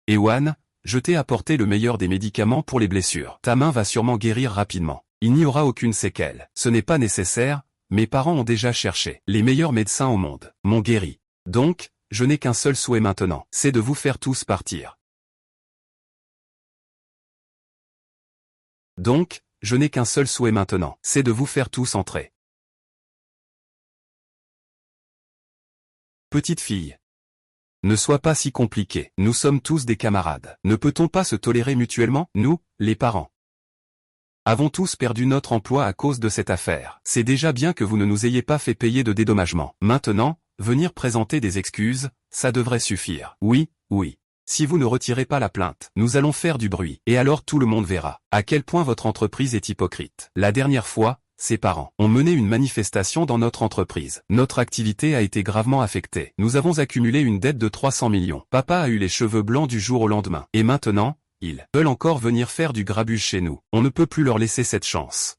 Ewan, je t'ai apporté le meilleur des médicaments pour les blessures. Ta main va sûrement guérir rapidement. Il n'y aura aucune séquelle. Ce n'est pas nécessaire, mes parents ont déjà cherché. Les meilleurs médecins au monde m'ont guéri. Donc, je n'ai qu'un seul souhait maintenant. C'est de vous faire tous partir. Donc, je n'ai qu'un seul souhait maintenant, c'est de vous faire tous entrer. Petite fille. Ne sois pas si compliquée, nous sommes tous des camarades. Ne peut-on pas se tolérer mutuellement, nous, les parents? Avons tous perdu notre emploi à cause de cette affaire. C'est déjà bien que vous ne nous ayez pas fait payer de dédommagement. Maintenant, venir présenter des excuses, ça devrait suffire. Oui, oui. Si vous ne retirez pas la plainte, nous allons faire du bruit, et alors tout le monde verra à quel point votre entreprise est hypocrite. La dernière fois, ses parents ont mené une manifestation dans notre entreprise. Notre activité a été gravement affectée. Nous avons accumulé une dette de 300 millions. Papa a eu les cheveux blancs du jour au lendemain. Et maintenant, ils veulent encore venir faire du grabuge chez nous. On ne peut plus leur laisser cette chance.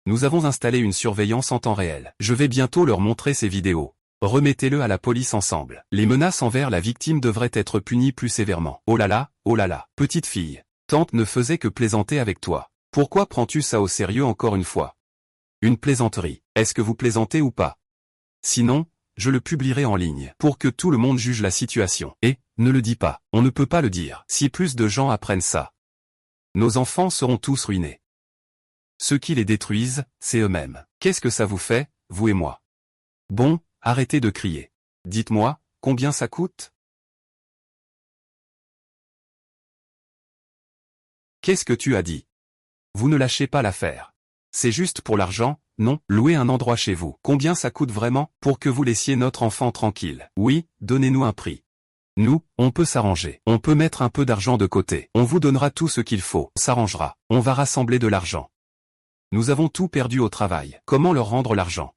Nous avons installé une surveillance en temps réel. Je vais bientôt leur montrer ces vidéos. Remettez-le à la police ensemble. Les menaces envers la victime devraient être punies plus sévèrement. Oh là là, petite fille. Tante ne faisait que plaisanter avec toi. Pourquoi prends-tu ça au sérieux encore une fois? Une plaisanterie. Est-ce que vous plaisantez ou pas? Sinon, je le publierai en ligne pour que tout le monde juge la situation. Et, ne le dis pas. On ne peut pas le dire. Si plus de gens apprennent ça, nos enfants seront tous ruinés. Ceux qui les détruisent, c'est eux-mêmes. Qu'est-ce que ça vous fait, vous et moi? Bon, arrêtez de crier. Dites-moi, combien ça coûte? Qu'est-ce que tu as dit? Vous ne lâchez pas l'affaire. C'est juste pour l'argent, non? Louez un endroit chez vous. Combien ça coûte vraiment, pour que vous laissiez notre enfant tranquille? Oui, donnez-nous un prix. Nous, on peut s'arranger. On peut mettre un peu d'argent de côté. On vous donnera tout ce qu'il faut. On s'arrangera. On va rassembler de l'argent. Nous avons tout perdu au travail. Comment leur rendre l'argent?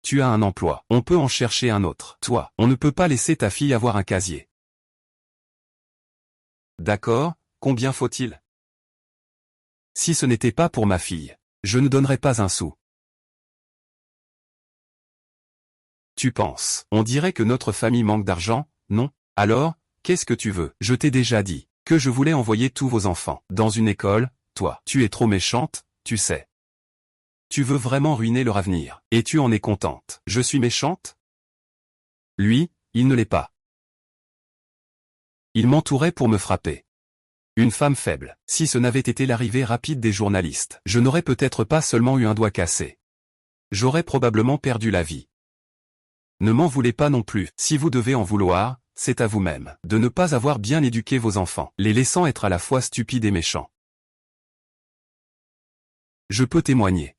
Tu as un emploi. On peut en chercher un autre. Toi, on ne peut pas laisser ta fille avoir un casier. D'accord, combien faut-il? Si ce n'était pas pour ma fille, je ne donnerais pas un sou. Tu penses, on dirait que notre famille manque d'argent, non? Alors, qu'est-ce que tu veux? Je t'ai déjà dit que je voulais envoyer tous vos enfants dans une école. Toi, tu es trop méchante, tu sais. Tu veux vraiment ruiner leur avenir, et tu en es contente. Je suis méchante? Lui, il ne l'est pas. Il m'entourait pour me frapper. Une femme faible. Si ce n'avait été l'arrivée rapide des journalistes, je n'aurais peut-être pas seulement eu un doigt cassé. J'aurais probablement perdu la vie. Ne m'en voulez pas non plus. Si vous devez en vouloir, c'est à vous-même de ne pas avoir bien éduqué vos enfants, les laissant être à la fois stupides et méchants. Je peux témoigner.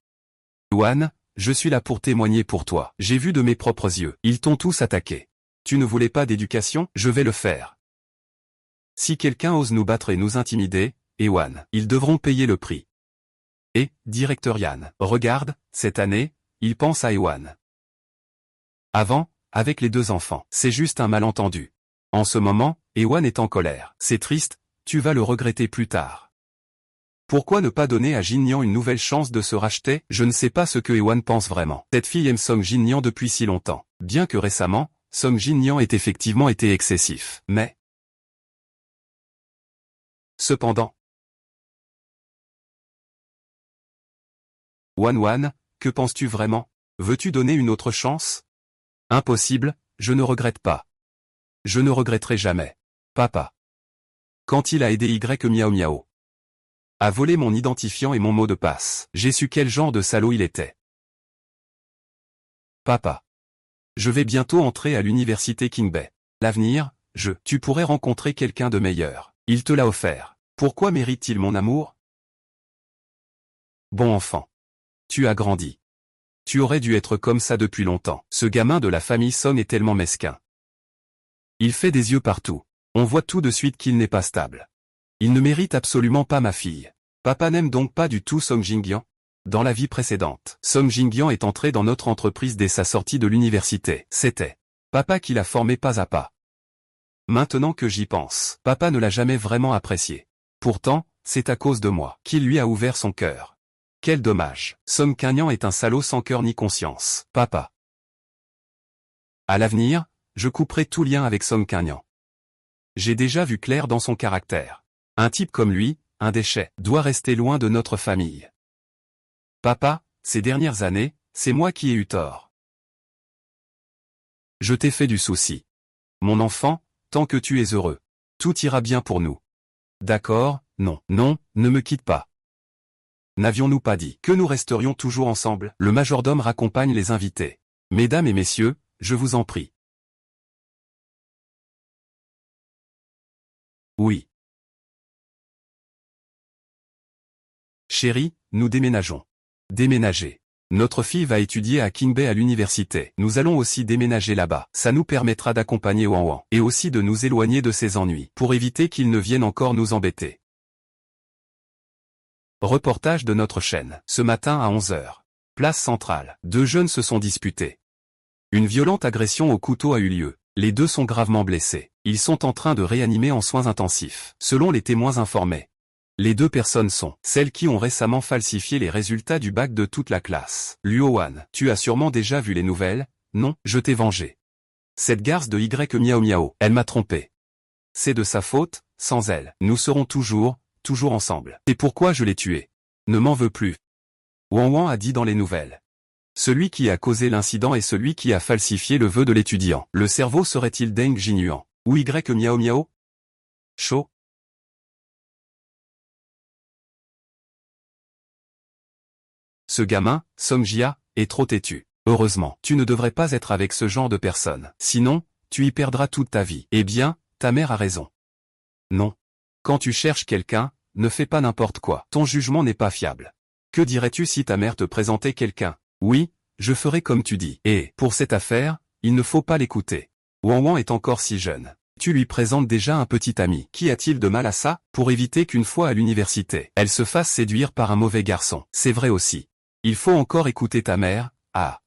Ewan, je suis là pour témoigner pour toi. J'ai vu de mes propres yeux. Ils t'ont tous attaqué. Tu ne voulais pas d'éducation? Je vais le faire. Si quelqu'un ose nous battre et nous intimider, Ewan, ils devront payer le prix. Et, directeur Yan, regarde, cette année, il pense à Ewan. Avant, avec les deux enfants, c'est juste un malentendu. En ce moment, Ewan est en colère. C'est triste, tu vas le regretter plus tard. Pourquoi ne pas donner à Jin-Yang une nouvelle chance de se racheter? Je ne sais pas ce que Ewan pense vraiment. Cette fille aime Song Jin-Yang depuis si longtemps. Bien que récemment, Song Jin-Yang ait effectivement été excessif. Mais... Cependant... Wan, que penses-tu vraiment? Veux-tu donner une autre chance? Impossible, je ne regrette pas. Je ne regretterai jamais. Papa. Quand il a aidé Y Miao Miao a volé mon identifiant et mon mot de passe, j'ai su quel genre de salaud il était. Papa. Je vais bientôt entrer à l'université King Bay. L'avenir, tu pourrais rencontrer quelqu'un de meilleur. Il te l'a offert. Pourquoi mérite-t-il mon amour? Bon enfant. Tu as grandi. Tu aurais dû être comme ça depuis longtemps. Ce gamin de la famille Song est tellement mesquin. Il fait des yeux partout. On voit tout de suite qu'il n'est pas stable. Il ne mérite absolument pas ma fille. Papa n'aime donc pas du tout Song Jingyan? Dans la vie précédente, Song Jingyan est entré dans notre entreprise dès sa sortie de l'université. C'était papa qui l'a formé pas à pas. Maintenant que j'y pense, papa ne l'a jamais vraiment apprécié. Pourtant, c'est à cause de moi qu'il lui a ouvert son cœur. Quel dommage. Song Kangyan est un salaud sans cœur ni conscience. Papa. À l'avenir, je couperai tout lien avec Song Kangyan. J'ai déjà vu clair dans son caractère. Un type comme lui, un déchet, doit rester loin de notre famille. Papa, ces dernières années, c'est moi qui ai eu tort. Je t'ai fait du souci. Mon enfant, tant que tu es heureux, tout ira bien pour nous. D'accord, non, ne me quitte pas. N'avions-nous pas dit que nous resterions toujours ensemble? Le majordome raccompagne les invités. Mesdames et messieurs, je vous en prie. Oui. Chérie, nous déménageons. Déménager. Notre fille va étudier à King Bay à l'université. Nous allons aussi déménager là-bas. Ça nous permettra d'accompagner Wan et aussi de nous éloigner de ses ennuis, pour éviter qu'il ne vienne encore nous embêter. Reportage de notre chaîne. Ce matin à 11 h. Place centrale. Deux jeunes se sont disputés. Une violente agression au couteau a eu lieu. Les deux sont gravement blessés. Ils sont en train de réanimer en soins intensifs. Selon les témoins informés, les deux personnes sont celles qui ont récemment falsifié les résultats du bac de toute la classe. Luowan, tu as sûrement déjà vu les nouvelles? Non, je t'ai vengé. Cette garce de Y Miao Miao, elle m'a trompé. C'est de sa faute, sans elle, nous serons toujours ensemble. Et pourquoi je l'ai tué? Ne m'en veux plus. Wan a dit dans les nouvelles. Celui qui a causé l'incident est celui qui a falsifié le vœu de l'étudiant. Le cerveau serait-il Deng Jinyuan ou Y Miao Miao? Chaud. Ce gamin, Song Jia, est trop têtu. Heureusement, tu ne devrais pas être avec ce genre de personne. Sinon, tu y perdras toute ta vie. Eh bien, ta mère a raison. Non. Quand tu cherches quelqu'un, ne fais pas n'importe quoi. Ton jugement n'est pas fiable. Que dirais-tu si ta mère te présentait quelqu'un? Oui, je ferai comme tu dis. Et, pour cette affaire, il ne faut pas l'écouter. Wan est encore si jeune. Tu lui présentes déjà un petit ami. Qu'y a-t-il de mal à ça? Pour éviter qu'une fois à l'université, elle se fasse séduire par un mauvais garçon. C'est vrai aussi. Il faut encore écouter ta mère, ah.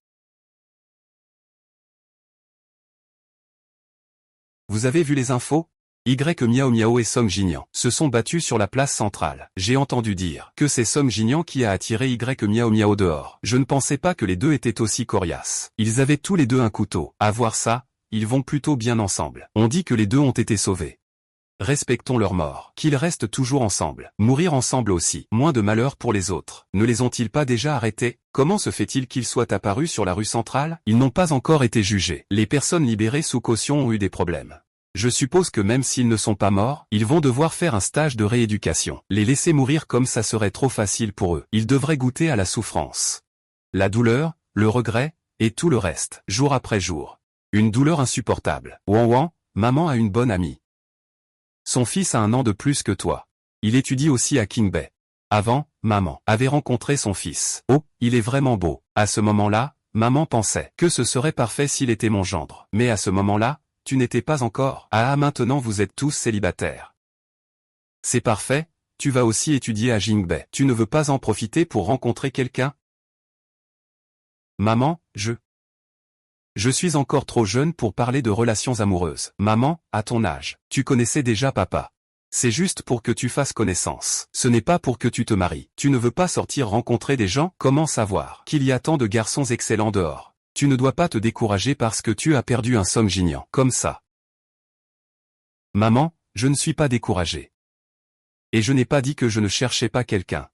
Vous avez vu les infos? Y Miao Miao et Song Jingyan se sont battus sur la place centrale. J'ai entendu dire que c'est Song Jingyan qui a attiré Y Miao Miao dehors. Je ne pensais pas que les deux étaient aussi coriaces. Ils avaient tous les deux un couteau. À voir ça, ils vont plutôt bien ensemble. On dit que les deux ont été sauvés. Respectons leur mort. Qu'ils restent toujours ensemble. Mourir ensemble aussi. Moins de malheur pour les autres. Ne les ont-ils pas déjà arrêtés? Comment se fait-il qu'ils soient apparus sur la rue centrale? Ils n'ont pas encore été jugés. Les personnes libérées sous caution ont eu des problèmes. Je suppose que même s'ils ne sont pas morts, ils vont devoir faire un stage de rééducation. Les laisser mourir comme ça serait trop facile pour eux. Ils devraient goûter à la souffrance, la douleur, le regret, et tout le reste, jour après jour. Une douleur insupportable. Wan, maman a une bonne amie. Son fils a 1 an de plus que toi. Il étudie aussi à King Bay. Avant, maman avait rencontré son fils. Oh, il est vraiment beau. À ce moment-là, maman pensait que ce serait parfait s'il était mon gendre. Mais à ce moment-là, tu n'étais pas encore. Ah, maintenant vous êtes tous célibataires. C'est parfait, tu vas aussi étudier à Jingbei. Tu ne veux pas en profiter pour rencontrer quelqu'un? Maman, Je suis encore trop jeune pour parler de relations amoureuses. Maman, à ton âge, tu connaissais déjà papa. C'est juste pour que tu fasses connaissance. Ce n'est pas pour que tu te maries. Tu ne veux pas sortir rencontrer des gens? Comment savoir qu'il y a tant de garçons excellents dehors? Tu ne dois pas te décourager parce que tu as perdu un Song Jinyan. Comme ça. Maman, je ne suis pas découragé. Et je n'ai pas dit que je ne cherchais pas quelqu'un.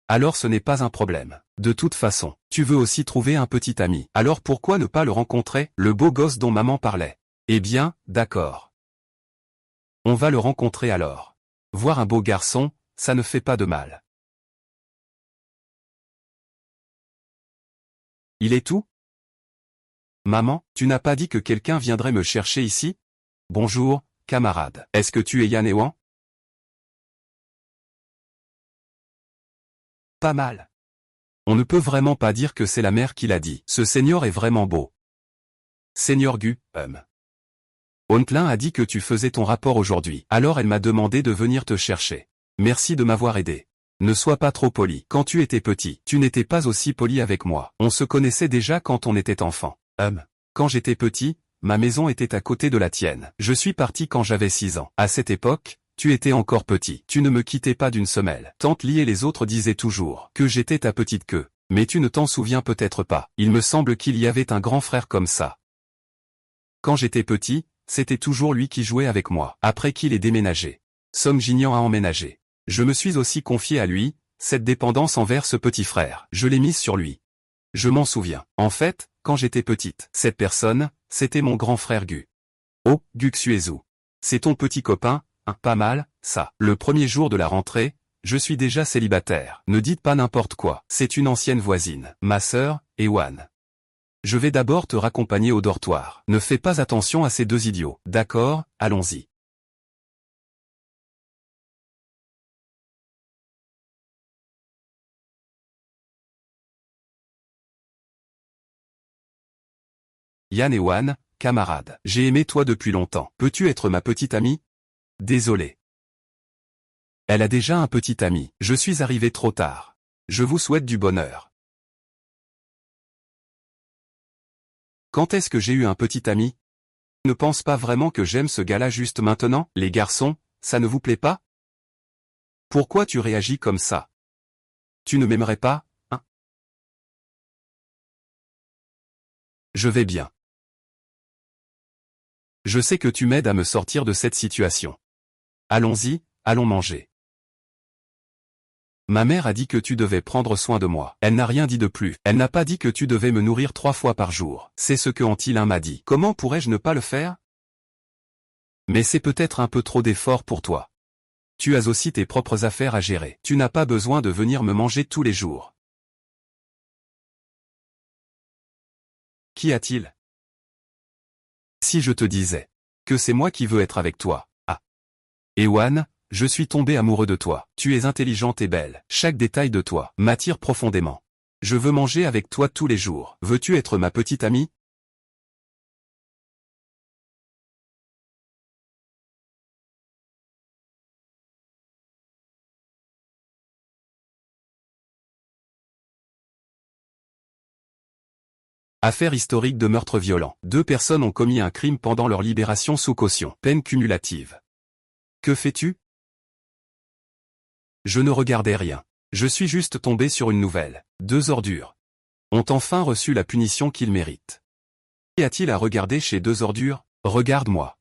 Alors ce n'est pas un problème. De toute façon, tu veux aussi trouver un petit ami. Alors pourquoi ne pas le rencontrer, le beau gosse dont maman parlait? Eh bien, d'accord. On va le rencontrer alors. Voir un beau garçon, ça ne fait pas de mal. Il est où? Maman, tu n'as pas dit que quelqu'un viendrait me chercher ici? Bonjour, camarade. Est-ce que tu es Yan Ewan? Pas mal. On ne peut vraiment pas dire que c'est la mère qui l'a dit. Ce seigneur est vraiment beau. Seigneur Gu, Ontlin a dit que tu faisais ton rapport aujourd'hui. Alors elle m'a demandé de venir te chercher. Merci de m'avoir aidé. Ne sois pas trop poli. Quand tu étais petit, tu n'étais pas aussi poli avec moi. On se connaissait déjà quand on était enfant. Quand j'étais petit, ma maison était à côté de la tienne. Je suis parti quand j'avais 6 ans. À cette époque, tu étais encore petit. Tu ne me quittais pas d'une semelle. Tante Li et les autres disaient toujours que j'étais ta petite queue. Mais tu ne t'en souviens peut-être pas. Il me semble qu'il y avait un grand frère comme ça. Quand j'étais petit, c'était toujours lui qui jouait avec moi. Après qu'il ait déménagé, Song Jinyan a emménagé. Je me suis aussi confié à lui, cette dépendance envers ce petit frère. Je l'ai mise sur lui. Je m'en souviens. En fait, quand j'étais petite, cette personne, c'était mon grand frère Gu. Oh, Gu Xuezu. C'est ton petit copain, hein, pas mal, ça. Le premier jour de la rentrée, je suis déjà célibataire. Ne dites pas n'importe quoi. C'est une ancienne voisine. Ma sœur, Ewan. Je vais d'abord te raccompagner au dortoir. Ne fais pas attention à ces deux idiots. D'accord, allons-y. Yan Ewan, camarade. J'ai aimé toi depuis longtemps. Peux-tu être ma petite amie? Désolé. Elle a déjà un petit ami. Je suis arrivé trop tard. Je vous souhaite du bonheur. Quand est-ce que j'ai eu un petit ami? Ne pense pas vraiment que j'aime ce gars-là juste maintenant? Les garçons, ça ne vous plaît pas? Pourquoi tu réagis comme ça? Tu ne m'aimerais pas, hein? Je vais bien. Je sais que tu m'aides à me sortir de cette situation. Allons-y, allons manger. Ma mère a dit que tu devais prendre soin de moi. Elle n'a rien dit de plus. Elle n'a pas dit que tu devais me nourrir 3 fois par jour. C'est ce que Antilin m'a dit. Comment pourrais-je ne pas le faire? Mais c'est peut-être un peu trop d'effort pour toi. Tu as aussi tes propres affaires à gérer. Tu n'as pas besoin de venir me manger tous les jours. Qu'y a-t-il? Si je te disais que c'est moi qui veux être avec toi. Ah. Ewan, je suis tombé amoureux de toi. Tu es intelligente et belle. Chaque détail de toi m'attire profondément. Je veux manger avec toi tous les jours. Veux-tu être ma petite amie? Affaire historique de meurtre violent. 2 personnes ont commis un crime pendant leur libération sous caution. Peine cumulative. Que fais-tu? Je ne regardais rien. Je suis juste tombé sur une nouvelle. 2 ordures ont enfin reçu la punition qu'ils méritent. Qu'y a-t-il à regarder chez 2 ordures? Regarde-moi.